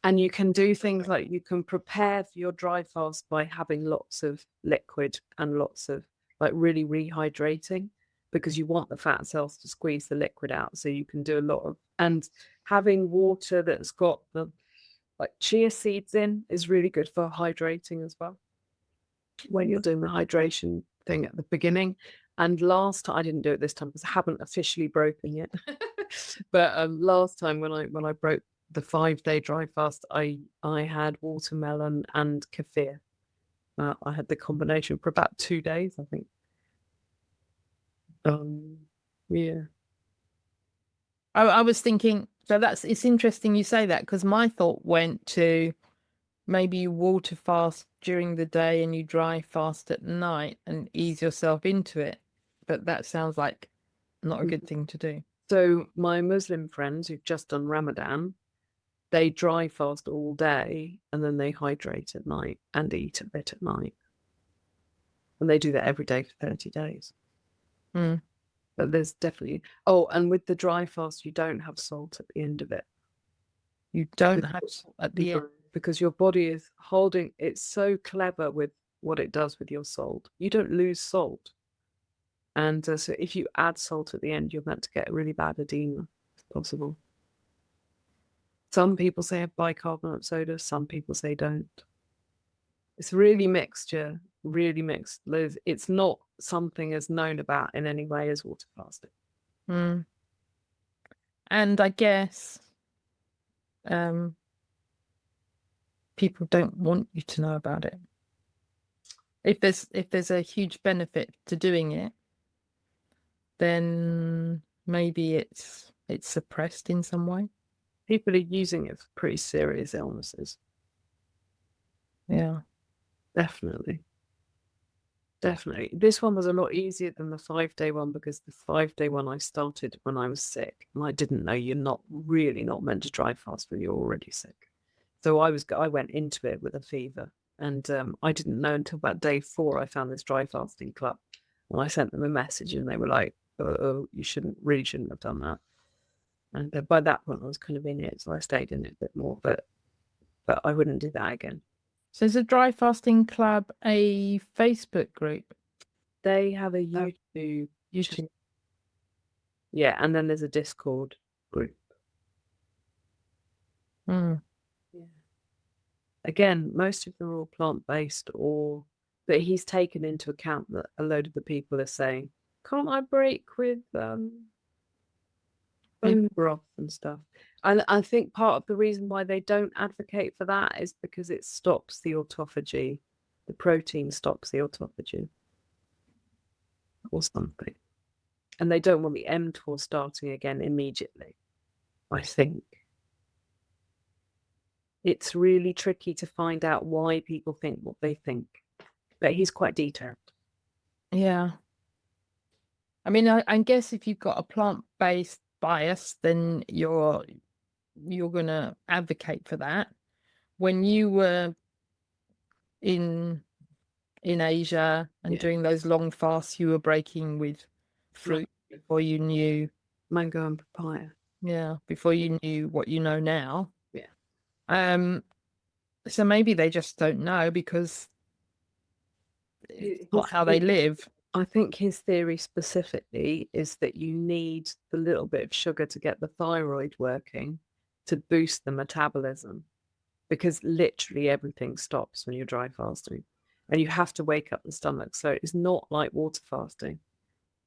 S2: And you can do things like you can prepare for your dry fast by having lots of liquid and lots of like really rehydrating, because you want the fat cells to squeeze the liquid out. So you can do a lot of, and having water that's got the like chia seeds in is really good for hydrating as well, when you're doing the hydration thing at the beginning. And last time, I didn't do it this time because I haven't officially broken yet. But last time when I broke the 5-day dry fast, I had watermelon and kefir. I had the combination for about 2 days, I think. Yeah.
S1: I was thinking, so it's interesting you say that, because my thought went to maybe you water fast during the day and you dry fast at night and ease yourself into it. But that sounds like not a good thing to do.
S2: So my Muslim friends who've just done Ramadan, they dry fast all day and then they hydrate at night and eat a bit at night. And they do that every day for 30 days.
S1: Mm.
S2: But there's definitely... Oh, and with the dry fast, you don't have salt at the end of it.
S1: You don't have salt at the end.
S2: Because your body is holding... It's so clever with what it does with your salt. You don't lose salt. And so if you add salt at the end, you're meant to get really bad edema, if possible. Some people say have bicarbonate soda, some people say don't. It's really mixed. It's not something as known about in any way as water fasting.
S1: Mm. And I guess people don't want you to know about it. If there's a huge benefit to doing it, then maybe it's suppressed in some way.
S2: People are using it for pretty serious illnesses.
S1: Yeah.
S2: Definitely. This one was a lot easier than the 5-day one, because the 5-day one I started when I was sick, and I didn't know you're not meant to dry fast when you're already sick. So I went into it with a fever, and I didn't know until about day 4 I found this dry fasting club, and I sent them a message, and they were like, "Oh, you shouldn't have done that." And by that point I was kind of in it, so I stayed in it a bit more, but I wouldn't do that again.
S1: So is the Dry Fasting Club a Facebook group?
S2: They have a YouTube. Yeah, and then there's a Discord group.
S1: Mm.
S2: Yeah. Again, most of them are all plant-based, but he's taken into account that a load of the people are saying, "Can't I break with bone broth and stuff?" And I think part of the reason why they don't advocate for that is because it stops the autophagy. The protein stops the autophagy or something. And they don't want the mTOR starting again immediately, I think. It's really tricky to find out why people think what they think. But he's quite detailed.
S1: Yeah. I mean, I guess if you've got a plant-based bias, then you're going to advocate for that. When you were in Asia and doing those long fasts, you were breaking with fruit before you knew
S2: mango and papaya.
S1: Yeah, before you knew what you know now.
S2: Yeah.
S1: So maybe they just don't know because it's not how they live.
S2: I think his theory specifically is that you need the little bit of sugar to get the thyroid working to boost the metabolism, because literally everything stops when you're dry fasting, and you have to wake up the stomach. So it's not like water fasting.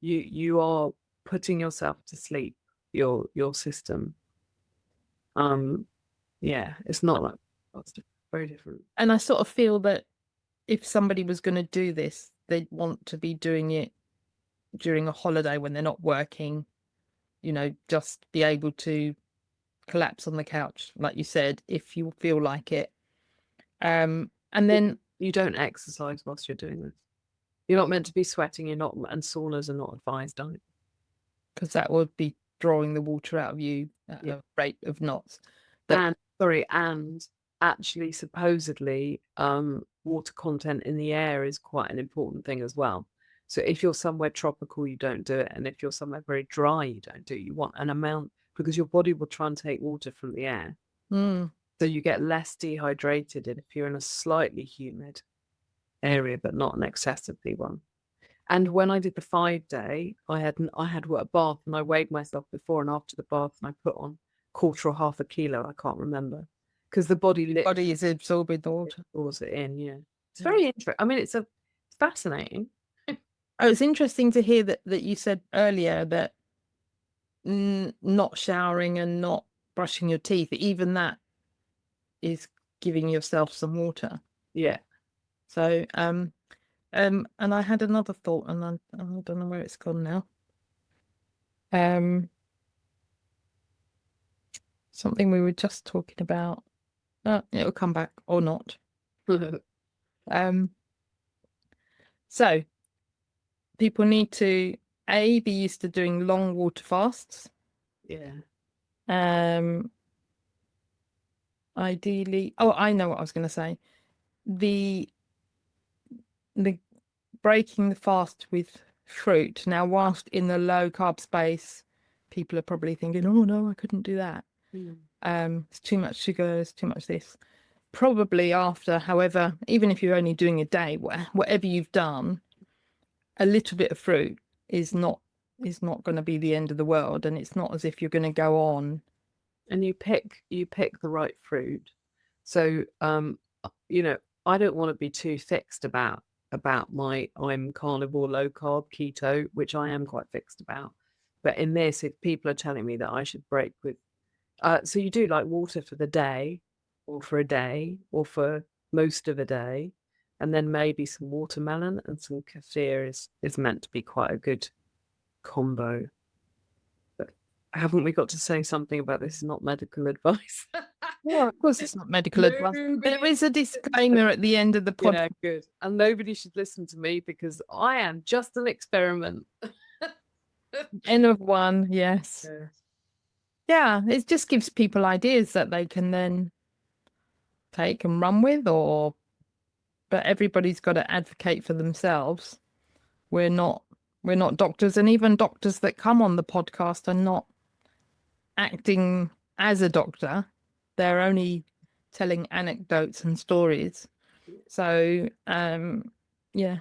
S2: You are putting yourself to sleep, your system. Yeah, it's not like fasting. very different.
S1: And I sort of feel that if somebody was going to do this, they'd want to be doing it during a holiday when they're not working, just be able to collapse on the couch, like you said, if you feel like it. And then
S2: you don't exercise whilst you're doing this. You're not meant to be sweating. You're not, and saunas are not advised, don't.
S1: Because that would be drawing the water out of you at a rate of knots.
S2: And actually, supposedly, water content in the air is quite an important thing as well. So if you're somewhere tropical, you don't do it, and if you're somewhere very dry, you don't do it. You want an amount, because your body will try and take water from the air. So you get less dehydrated if you're in a slightly humid area, but not an excessively one. And when I did the 5-day, I had a bath, and I weighed myself before and after the bath, and I put on quarter or half a kilo. I can't remember, because the body
S1: is absorbing the water,
S2: draws it in. Yeah, it's very interesting. I mean, it's fascinating.
S1: Oh, it's interesting to hear that you said earlier that not showering and not brushing your teeth, even that is giving yourself some water.
S2: Yeah.
S1: So and I had another thought, and I don't know where it's gone now. Something we were just talking about. It'll come back or not. So people need to be used to doing long water fasts.
S2: Yeah.
S1: Ideally, I know what I was going to say. The breaking the fast with fruit. Now, whilst in the low carb space, people are probably thinking, "Oh no, I couldn't do that. It's too much sugar. It's too much this." Probably after, however, even if you're only doing a day, whatever you've done, a little bit of fruit is not going to be the end of the world, and it's not as if you're going to go on.
S2: And you pick the right fruit. So I don't want to be too fixed about my I'm carnivore, low carb, keto, which I am quite fixed about. But in this, if people are telling me that I should break with, so you do like water for the day, or for a day, or for most of a day, and then maybe some watermelon and some kefir is meant to be quite a good combo. But haven't we got to say something about this is not medical advice?
S1: Well, of course, it's not medical advice. There is a disclaimer at the end of the podcast.
S2: Yeah, good. And nobody should listen to me, because I am just an experiment.
S1: N of one, yes. Yeah, it just gives people ideas that they can then take and run with, but everybody's got to advocate for themselves. We're not doctors, and even doctors that come on the podcast are not acting as a doctor. They're only telling anecdotes and stories. So, yeah,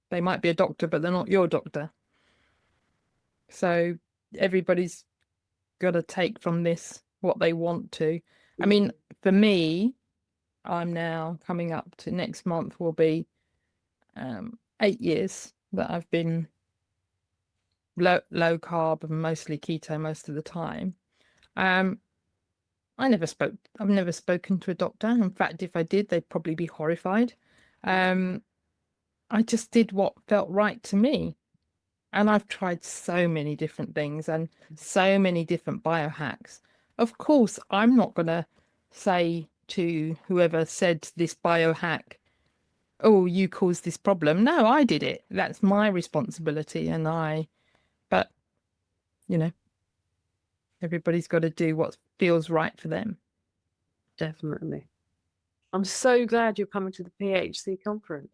S1: they might be a doctor, but they're not your doctor. So everybody's got to take from this what they want to. I mean, for me, I'm now coming up to next month will be 8 years that I've been low carb and mostly keto most of the time. I've never spoken to a doctor. In fact, if I did, they'd probably be horrified. I just did what felt right to me. And I've tried so many different things and so many different biohacks. Of course, I'm not going to say to whoever said this biohack, "Oh, you caused this problem." No, I did it. That's my responsibility. But, everybody's got to do what feels right for them.
S2: Definitely. I'm so glad you're coming to the PHC conference.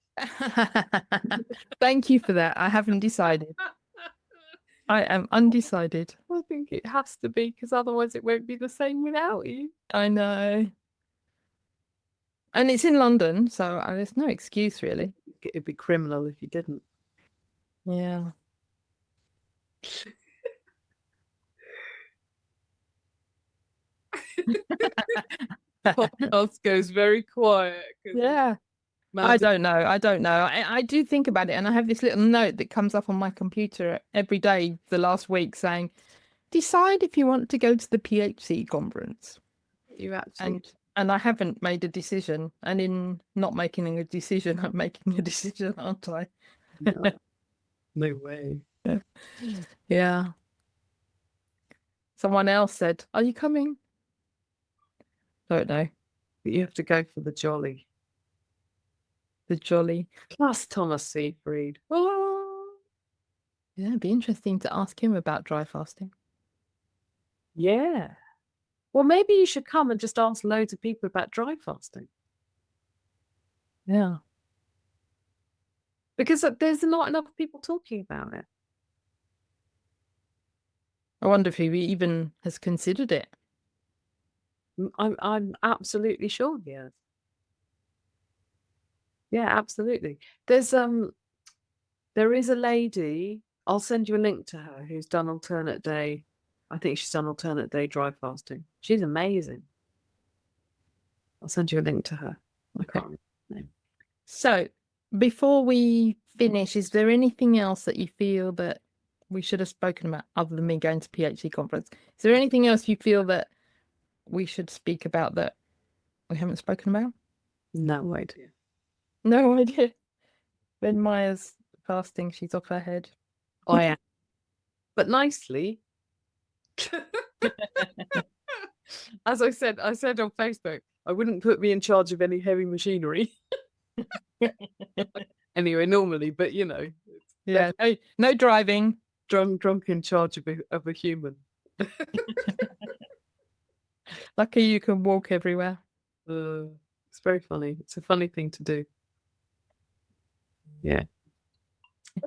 S1: Thank you for that. I haven't decided. I am undecided.
S2: I think it has to be, because otherwise it won't be the same without you.
S1: I know. And it's in London, so there's no excuse, really.
S2: It'd be criminal if you didn't.
S1: Yeah.
S2: Podcast goes very quiet.
S1: Yeah. I don't know. I do think about it, and I have this little note that comes up on my computer every day the last week saying, "Decide if you want to go to the PHC conference."
S2: You actually.
S1: And And I haven't made a decision. And in not making a decision, I'm making a decision, aren't I?
S2: No, no way.
S1: Yeah. Someone else said, "Are you coming?" Don't know.
S2: But you have to go for the jolly.
S1: The jolly.
S2: Plus Thomas Seyfried. Oh,
S1: Yeah, it'd be interesting to ask him about dry fasting.
S2: yeah. Well, maybe you should come and just ask loads of people about dry fasting.
S1: Yeah.
S2: Because there's not enough people talking about it.
S1: I wonder if he even has considered it.
S2: I'm absolutely sure he has. Yeah, absolutely. There is a lady, I'll send you a link to her, who's done alternate day. I think she's done alternate day dry fasting. She's amazing. I'll send you a link to her. I can't remember her name.
S1: So, before we finish, is there anything else that you feel that we should have spoken about other than me going to PhD conference? Is there anything else you feel that we should speak about that we haven't spoken about?
S2: No idea.
S1: No idea. When Maya's fasting, she's off her head.
S2: I am. But nicely. As I said on Facebook, I wouldn't put me in charge of any heavy machinery. Anyway, normally, but you know.
S1: Yeah, no driving.
S2: Drunk in charge of a human.
S1: Lucky you can walk everywhere.
S2: It's very funny. It's a funny thing to do. Yeah.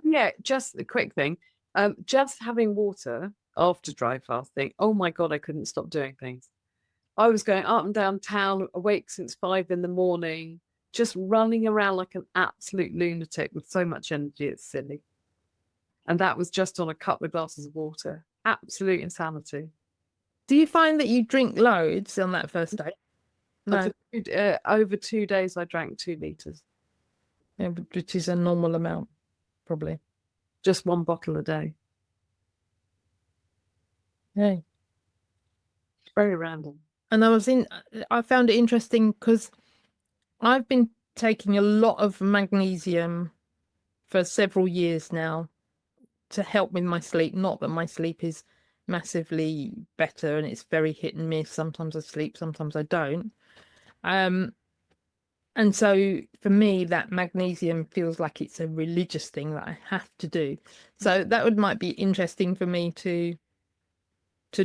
S2: Yeah, just a quick thing. Just having water after dry fasting. Oh my God, I couldn't stop doing things. I was going up and down town, awake since 5 a.m, just running around like an absolute lunatic with so much energy. It's silly. And that was just on a couple of glasses of water. Absolute insanity.
S1: Do you find that you drink loads on that first day? No.
S2: Over 2 days, I drank 2 liters.
S1: Yeah, which is a normal amount, probably.
S2: Just 1 bottle a day.
S1: Yeah.
S2: Very random.
S1: And I found it interesting because I've been taking a lot of magnesium for several years now to help with my sleep. Not that my sleep is massively better and it's very hit and miss. Sometimes I sleep, sometimes I don't. And so for me, that magnesium feels like it's a religious thing that I have to do. So that might be interesting for me to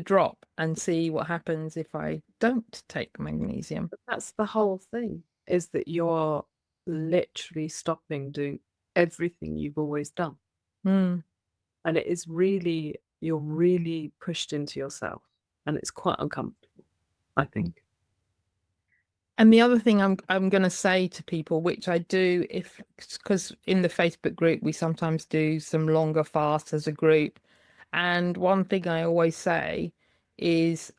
S1: drop and see what happens if I don't take magnesium.
S2: But that's the whole thing, is that you're literally stopping doing everything you've always done.
S1: Mm.
S2: And it is really, you're really pushed into yourself. And it's quite uncomfortable, I think.
S1: And the other thing I'm going to say to people, which I do because in the Facebook group, we sometimes do some longer fasts as a group. And one thing I always say is,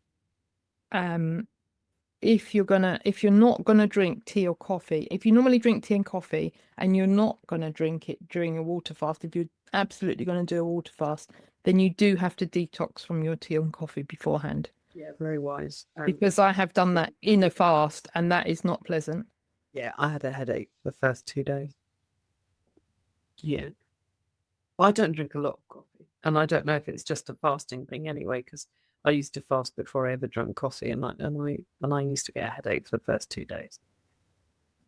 S1: if you're not gonna drink tea or coffee, if you normally drink tea and coffee and you're not gonna drink it during a water fast, if you're absolutely gonna do a water fast, then you do have to detox from your tea and coffee beforehand.
S2: Yeah, very wise.
S1: Because I have done that in a fast and that is not pleasant.
S2: Yeah, I had a headache the first 2 days. Yeah. Well, I don't drink a lot of coffee. And I don't know if it's just a fasting thing anyway, because I used to fast before I ever drank coffee, and I used to get a headache for the first 2 days.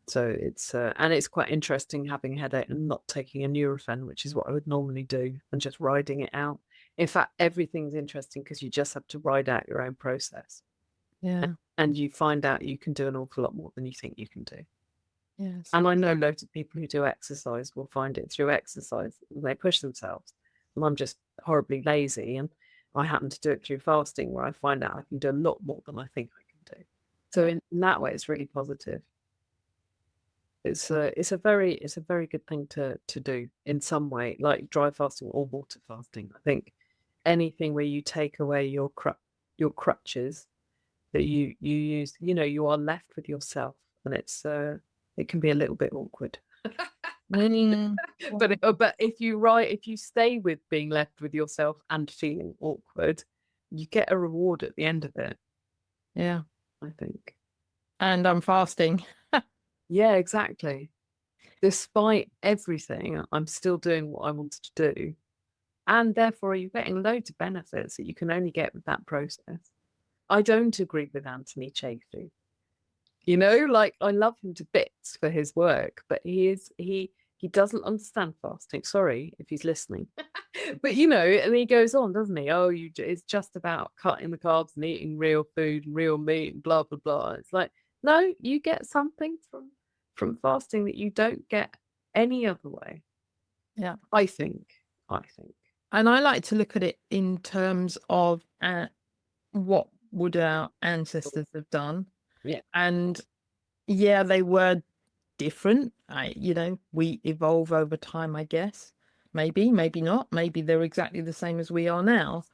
S2: So it's quite interesting having a headache and not taking a Nurofen, which is what I would normally do, and just riding it out. In fact, everything's interesting because you just have to ride out your own process.
S1: Yeah.
S2: And you find out you can do an awful lot more than you think you can do.
S1: Yes.
S2: And I know loads of people who do exercise will find it through exercise. They push themselves. And I'm just horribly lazy. And I happen to do it through fasting, where I find out I can do a lot more than I think I can do. So in that way, it's really positive. It's a very good thing to do in some way, like dry fasting or water fasting. I think anything where you take away your crutches that you use, you are left with yourself, and it can be a little bit awkward. But if you stay with being left with yourself and feeling awkward, you get a reward at the end of it.
S1: Yeah.
S2: I think.
S1: And I'm fasting.
S2: Yeah, exactly. Despite everything, I'm still doing what I wanted to do. And therefore, you're getting loads of benefits that you can only get with that process. I don't agree with Anthony Chafee. You know, like I love him to bits for his work, but he doesn't understand fasting. Sorry if he's listening, but you know, and he goes on, doesn't he? Oh, it's just about cutting the carbs and eating real food and real meat and blah blah blah. It's like, no, you get something from fasting that you don't get any other way.
S1: Yeah.
S2: I think.
S1: And I like to look at it in terms of what would our ancestors have done.
S2: Yeah.
S1: And yeah, they were different. We evolve over time, I guess. Maybe not. Maybe they're exactly the same as we are now.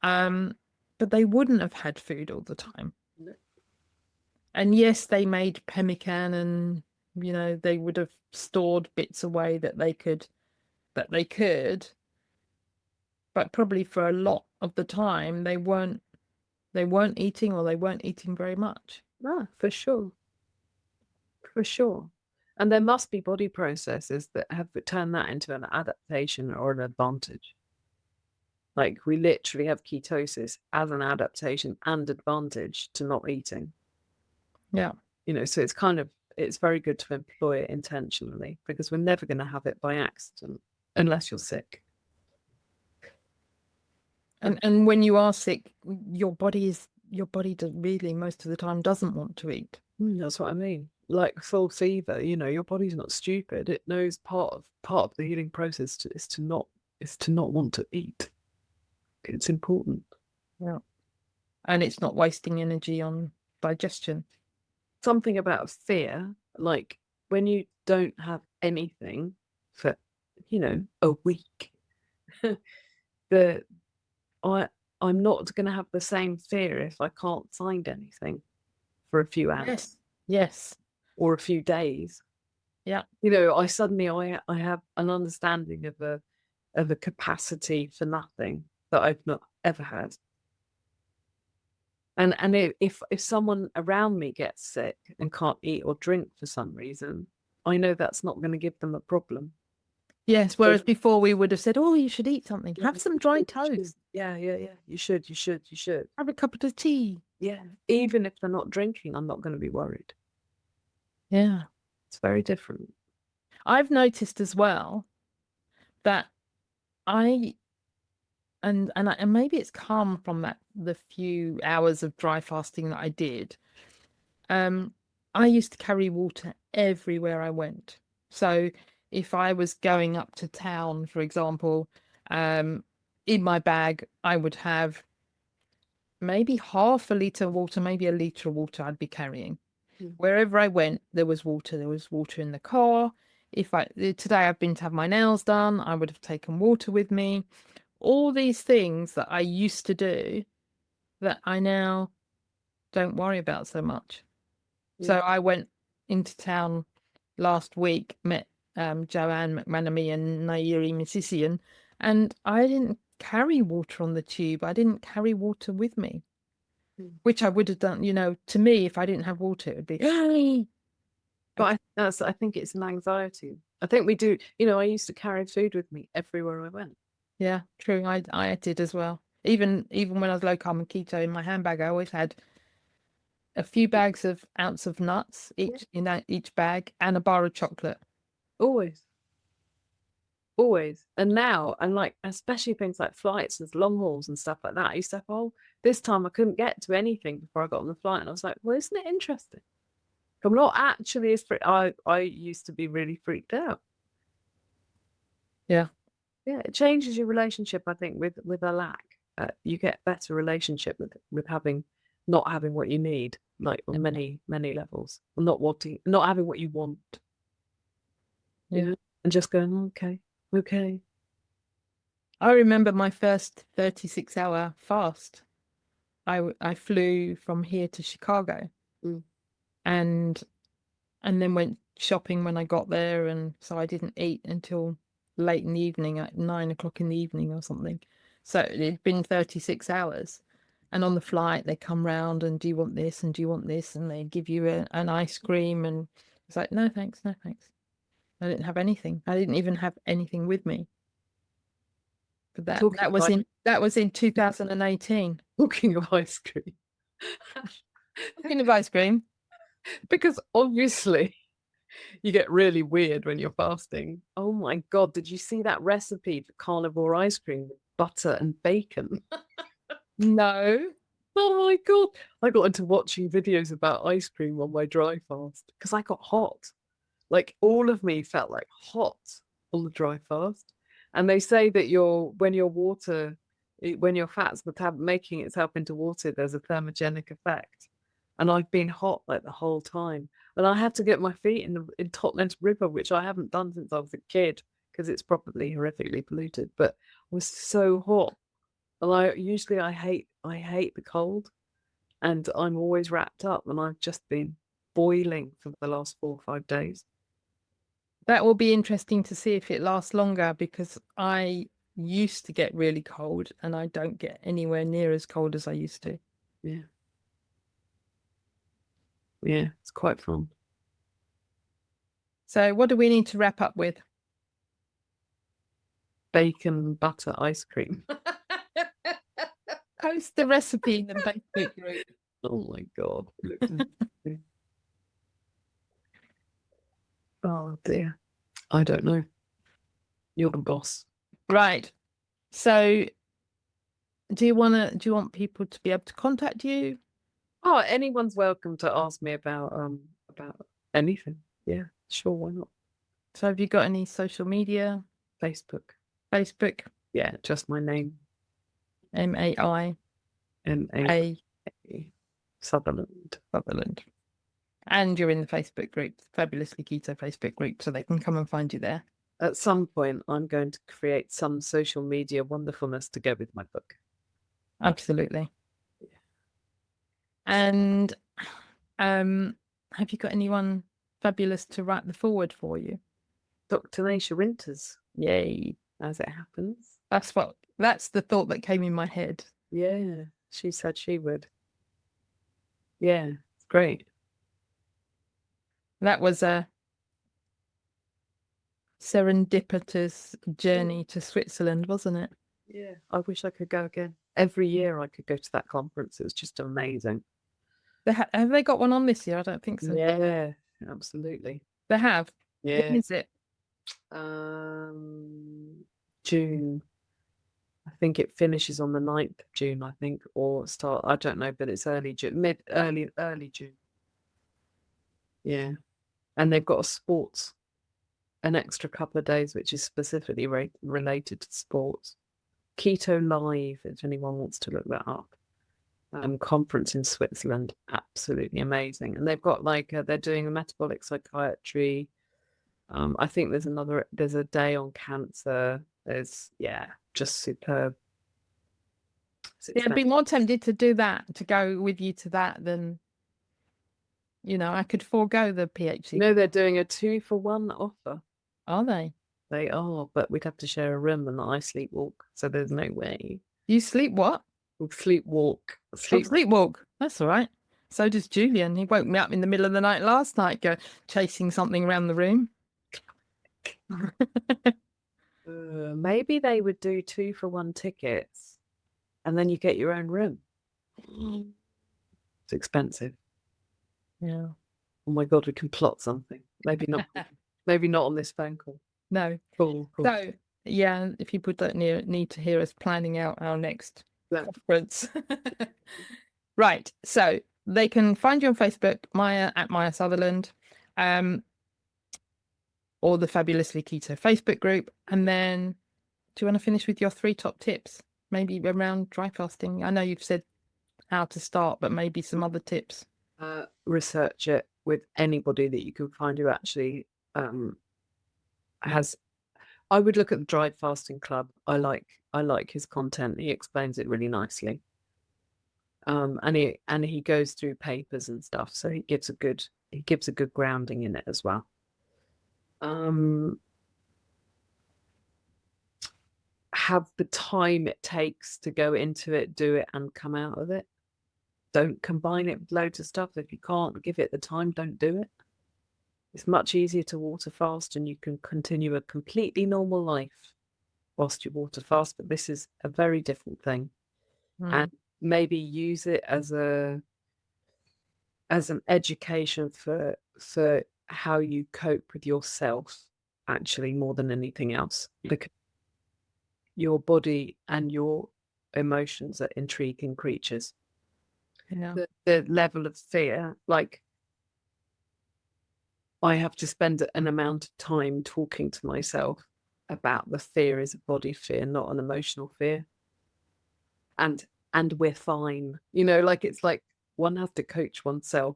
S1: But they wouldn't have had food all the time.
S2: No.
S1: And yes, they made pemmican, and they would have stored bits away that they could, but probably for a lot of the time they weren't eating, or they weren't eating very much.
S2: No, for sure. For sure. And there must be body processes that have turned that into an adaptation or an advantage. Like we literally have ketosis as an adaptation and advantage to not eating.
S1: Yeah.
S2: You know, so it's very good to employ it intentionally, because we're never going to have it by accident unless you're sick.
S1: And when you are sick, your body really most of the time doesn't want to eat.
S2: That's what I mean. Like full fever, you know, your body's not stupid. It knows part of the healing process is to not want to eat. It's important.
S1: Yeah. And it's not wasting energy on digestion.
S2: Something about fear, like when you don't have anything for, a week, I'm not going to have the same fear if I can't find anything for a few hours.
S1: Yes.
S2: Or a few days.
S1: Yeah.
S2: You know, I have an understanding of a capacity for nothing that I've not ever had. And if someone around me gets sick and can't eat or drink for some reason, I know that's not going to give them a problem.
S1: Yes, whereas before we would have said, "Oh, you should eat something. Have some dry toast.
S2: Yeah. You should.
S1: Have a cup of tea."
S2: Yeah. Even if they're not drinking, I'm not going to be worried.
S1: Yeah.
S2: It's very different.
S1: I've noticed as well that and maybe it's come from the few hours of dry fasting that I did. I used to carry water everywhere I went. So if I was going up to town, for example, in my bag, I would have maybe half a litre of water, maybe a litre of water I'd be carrying. Wherever I went, there was water. There was water in the car. Today I've been to have my nails done, I would have taken water with me. All these things that I used to do that I now don't worry about so much. So I went into town last week, met Joanne McManamy and Nairi Missisian, and I didn't carry water on the tube. I didn't carry water with me, which I would have done. To me, if I didn't have water, it would be.
S2: But I think it's an anxiety. I think we do. I used to carry food with me everywhere I went.
S1: Yeah, true. I did as well. Even when I was low carb and keto, in my handbag, I always had a few bags of ounce of nuts each bag, and a bar of chocolate.
S2: Always. And now, and like especially things like flights and long hauls and stuff like that, I used to have this time I couldn't get to anything before I got on the flight, and I was like, well, isn't it interesting? I'm not actually as I used to be really freaked out.
S1: Yeah.
S2: It changes your relationship, I think, with a lack. You get better relationship with not having what you need, like on many levels, not having what you want.
S1: Yeah.
S2: And just going, okay.
S1: I remember my first 36-hour fast. I flew from here to Chicago, and then went shopping when I got there, and so I didn't eat until late in the evening, at 9 o'clock in the evening or something. So it'd been 36 hours, And on the flight, they come round and do you want this and do you want this? And they give you an ice cream. And it's like, no, thanks, no, thanks. I didn't have anything. I didn't even have anything with me. But that was in 2018.
S2: Talking of ice cream.
S1: Talking of ice cream.
S2: Because obviously you get really weird when you're fasting. Oh my God, did you see that recipe for carnivore ice cream with butter and bacon?
S1: No.
S2: Oh my God. I got into watching videos about ice cream on my dry fast because I got hot. Like all of me felt like hot on the dry fast. And they say that when your fat's making itself into water, there's a thermogenic effect. And I've been hot like the whole time. And I had to get my feet in Totnes River, which I haven't done since I was a kid because it's probably horrifically polluted. But I was so hot. And I hate the cold, and I'm always wrapped up, and I've just been boiling for the last 4 or 5 days.
S1: That will be interesting to see if it lasts longer, because I used to get really cold and I don't get anywhere near as cold as I used to.
S2: Yeah. Yeah, it's quite fun.
S1: So what do we need to wrap up with?
S2: Bacon butter ice cream.
S1: Post the recipe in the Facebook group.
S2: Oh my God. Oh dear. I don't know. You're the boss.
S1: Right. So do you want people to be able to contact you?
S2: Oh, anyone's welcome to ask me about anything. Yeah, sure, why not?
S1: So have you got any social media?
S2: Facebook. Yeah, just my name.
S1: Maia
S2: Sutherland.
S1: And you're in the Facebook group, Fabulously Keto Facebook group, so they can come and find you there.
S2: At some point, I'm going to create some social media wonderfulness to go with my book.
S1: Absolutely. Yeah. And have you got anyone fabulous to write the foreword for you?
S2: Dr. Naisha Winters.
S1: Yay.
S2: As it happens.
S1: That's the thought that came in my head.
S2: Yeah, she said she would. Yeah, it's great.
S1: That was a serendipitous journey to Switzerland, wasn't it?
S2: Yeah, I wish I could go again. Every year I could go to that conference. It was just amazing.
S1: Have they got one on this year? I don't think so.
S2: Yeah, absolutely.
S1: They have?
S2: Yeah.
S1: When is it?
S2: June. I think it finishes on the 9th of June, I think, or start, I don't know, but it's early June, early June. Yeah. And they've got an extra couple of days, which is specifically related to sports. Keto Live, if anyone wants to look that up. Conference in Switzerland, absolutely amazing. And they've got they're doing a metabolic psychiatry. I think there's a day on cancer. Just superb.
S1: Yeah, I'd be more tempted to do that, to go with you to that than, I could forego the PhD.
S2: No, they're doing a 2-for-1 offer.
S1: Are they?
S2: They are, but we'd have to share a room and I sleepwalk, so there's no way.
S1: You sleep what?
S2: Sleepwalk.
S1: Sleepwalk. That's all right. So does Julian. He woke me up in the middle of the night last night, chasing something around the room.
S2: Maybe they would do 2-for-1 tickets, and then you get your own room. It's expensive.
S1: Yeah.
S2: Oh my God, we can plot something. Maybe not. Maybe not on this phone call.
S1: No.
S2: Cool.
S1: So yeah, if people don't need to hear us planning out our next conference. Right. So they can find you on Facebook, Maia at Maia Sutherland, or the Fabulously Keto Facebook group. And then, do you want to finish with your 3 top tips? Maybe around dry fasting. I know you've said how to start, but maybe some other tips.
S2: Research it with anybody that you can find who actually has. I would look at the Dry Fasting Club. I like his content. He explains it really nicely. And he goes through papers and stuff, so he gives a good grounding in it as well. have the time it takes to go into it, do it, and come out of it. Don't combine it with loads of stuff. If you can't give it the time, don't do it. It's much easier to water fast, and you can continue a completely normal life whilst you water fast. But this is a very different thing. And maybe use it as an education for how you cope with yourself, actually, more than anything else, because your body and your emotions are intriguing creatures.
S1: Yeah.
S2: The level of fear, like, I have to spend an amount of time talking to myself about the fear is a body fear, not an emotional fear. And we're fine. Like, it's like one has to coach oneself.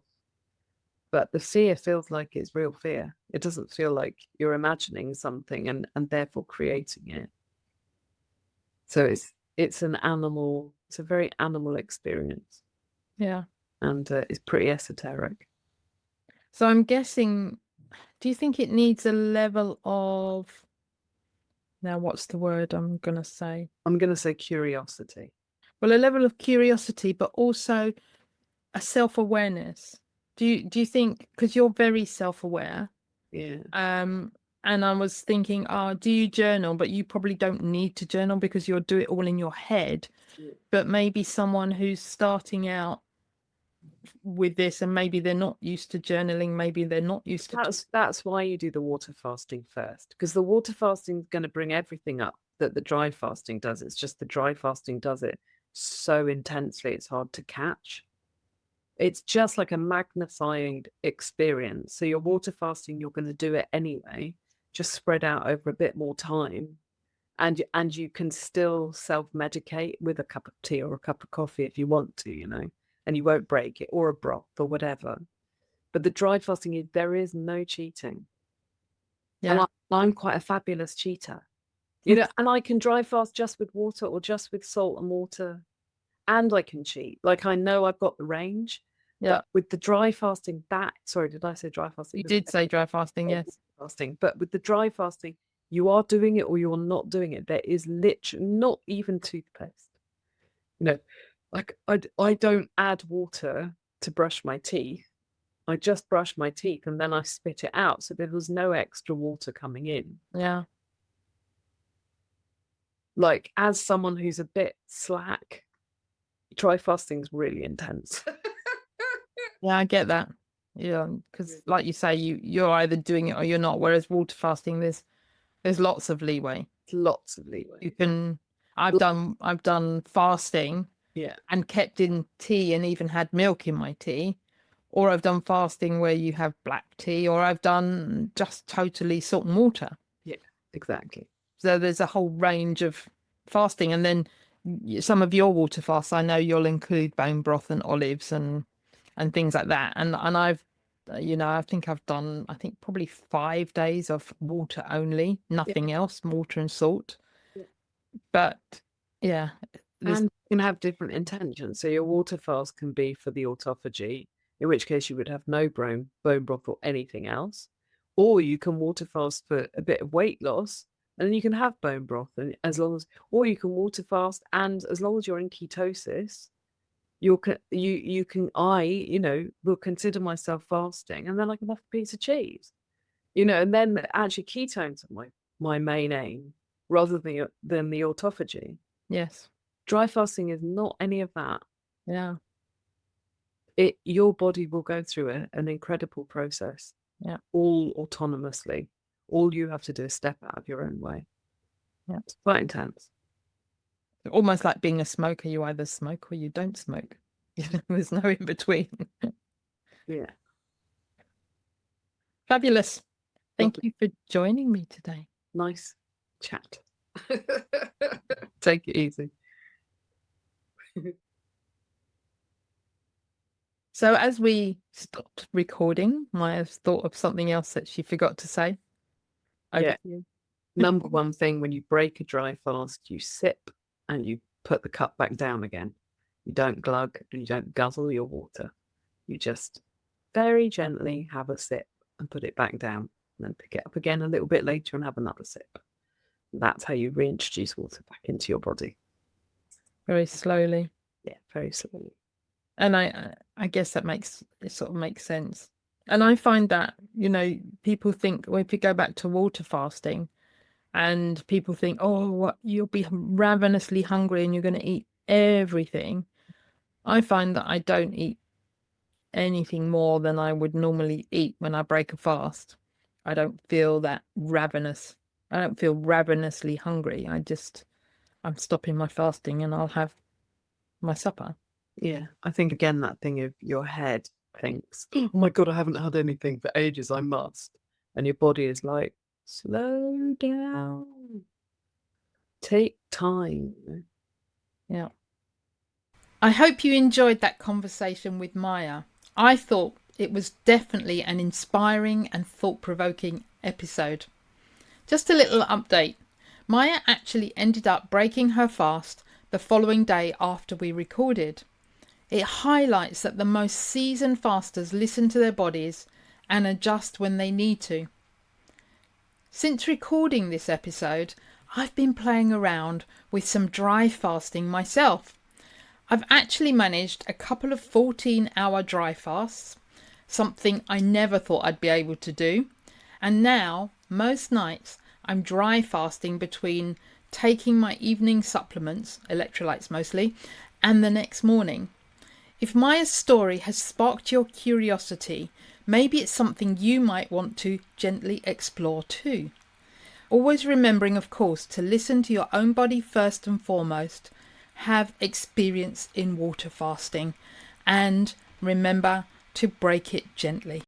S2: But the fear feels like it's real fear. It doesn't feel like you're imagining something and therefore creating it. So it's a very animal experience.
S1: Yeah.
S2: And it's pretty esoteric.
S1: So I'm guessing, do you think it needs a level of, now what's the word I'm going to say?
S2: I'm going to say curiosity.
S1: Well, a level of curiosity, but also a self-awareness. Do you think, because you're very self-aware,
S2: Yeah.
S1: and I was thinking, do you journal? But you probably don't need to journal because you'll do it all in your head.
S2: Yeah.
S1: But maybe someone who's starting out with this, and maybe they're not used to journaling, maybe they're not used to.
S2: That's why you do the water fasting first, because the water fasting is going to bring everything up that the dry fasting does. It's just the dry fasting does it so intensely it's hard to catch. It's just like a magnifying experience. So your water fasting, you're going to do it anyway, just spread out over a bit more time. And you can still self-medicate with a cup of tea or a cup of coffee if you want to, and you won't break it, or a broth or whatever. But the dry fasting, there is no cheating.
S1: Yeah.
S2: And I'm quite a fabulous cheater, and I can dry fast just with water or just with salt and water. And I can cheat. Like, I know I've got the range.
S1: Yeah.
S2: But with the dry fasting, sorry, did I say dry fasting?
S1: You did say dry fasting, yes.
S2: Fasting. But with the dry fasting, you are doing it or you're not doing it. There is literally not even toothpaste. Like, I don't add water to brush my teeth. I just brush my teeth and then I spit it out. So there was no extra water coming in.
S1: Yeah.
S2: Like, as someone who's a bit slack, dry fasting is really intense.
S1: Yeah, I get that. Yeah, because like you say, you're either doing it or you're not. Whereas water fasting, there's lots of leeway.
S2: Lots of leeway.
S1: You can. I've done fasting.
S2: Yeah.
S1: And kept in tea and even had milk in my tea, or I've done fasting where you have black tea, or I've done just totally salt and water.
S2: Yeah, exactly.
S1: So there's a whole range of fasting, and then some of your water fasts, I know you'll include bone broth and olives and things like that. And I've, I think I've done, probably 5 days of water only, nothing else, water and salt.
S2: Yeah.
S1: But yeah.
S2: And you can have different intentions. So your water fast can be for the autophagy, in which case you would have no bone broth or anything else. Or you can water fast for a bit of weight loss, and then you can have bone broth, and or you can water fast, and as long as you're in ketosis, I will consider myself fasting, and then I can have a piece of cheese, and then actually ketones are my main aim rather than the autophagy.
S1: Yes.
S2: Dry fasting is not any of that.
S1: Yeah.
S2: Your body will go through an incredible process.
S1: Yeah.
S2: All autonomously. All you have to do is step out of your own way.
S1: Yeah.
S2: It's quite intense.
S1: Almost like being a smoker. You either smoke or you don't smoke. There's no in between.
S2: Yeah.
S1: Fabulous. Thank
S2: Lovely.
S1: you for joining me today.
S2: Nice chat. Take it easy.
S1: So as we stopped recording, Maya's thought of something else that she forgot to say. Over to you.
S2: Number one thing, when you break a dry fast, you sip and you put the cup back down again. You don't glug and you don't guzzle your water. You just very gently have a sip and put it back down, and then pick it up again a little bit later and have another sip. That's how you reintroduce water back into your body.
S1: Very slowly.
S2: Yeah, very slowly.
S1: And I guess that sort of makes sense. And I find that, people think, well, if you go back to water fasting and people think, oh, what, you'll be ravenously hungry and you're going to eat everything. I find that I don't eat anything more than I would normally eat when I break a fast. I don't feel that ravenous. I don't feel ravenously hungry. I'm stopping my fasting and I'll have my supper.
S2: Yeah, I think again that thing of your head thinks, oh my God, I haven't had anything for ages, I must. And your body is like, slow down. Take time.
S1: Yeah. I hope you enjoyed that conversation with Maia. I thought it was definitely an inspiring and thought-provoking episode. Just a little update. Maia actually ended up breaking her fast the following day after we recorded. It highlights that the most seasoned fasters listen to their bodies and adjust when they need to. Since recording this episode, I've been playing around with some dry fasting myself. I've actually managed a couple of 14-hour dry fasts, something I never thought I'd be able to do. And now, most nights, I'm dry fasting between taking my evening supplements, electrolytes mostly, and the next morning. If Maia's story has sparked your curiosity, maybe it's something you might want to gently explore too. Always remembering, of course, to listen to your own body first and foremost. Have experience in water fasting and remember to break it gently.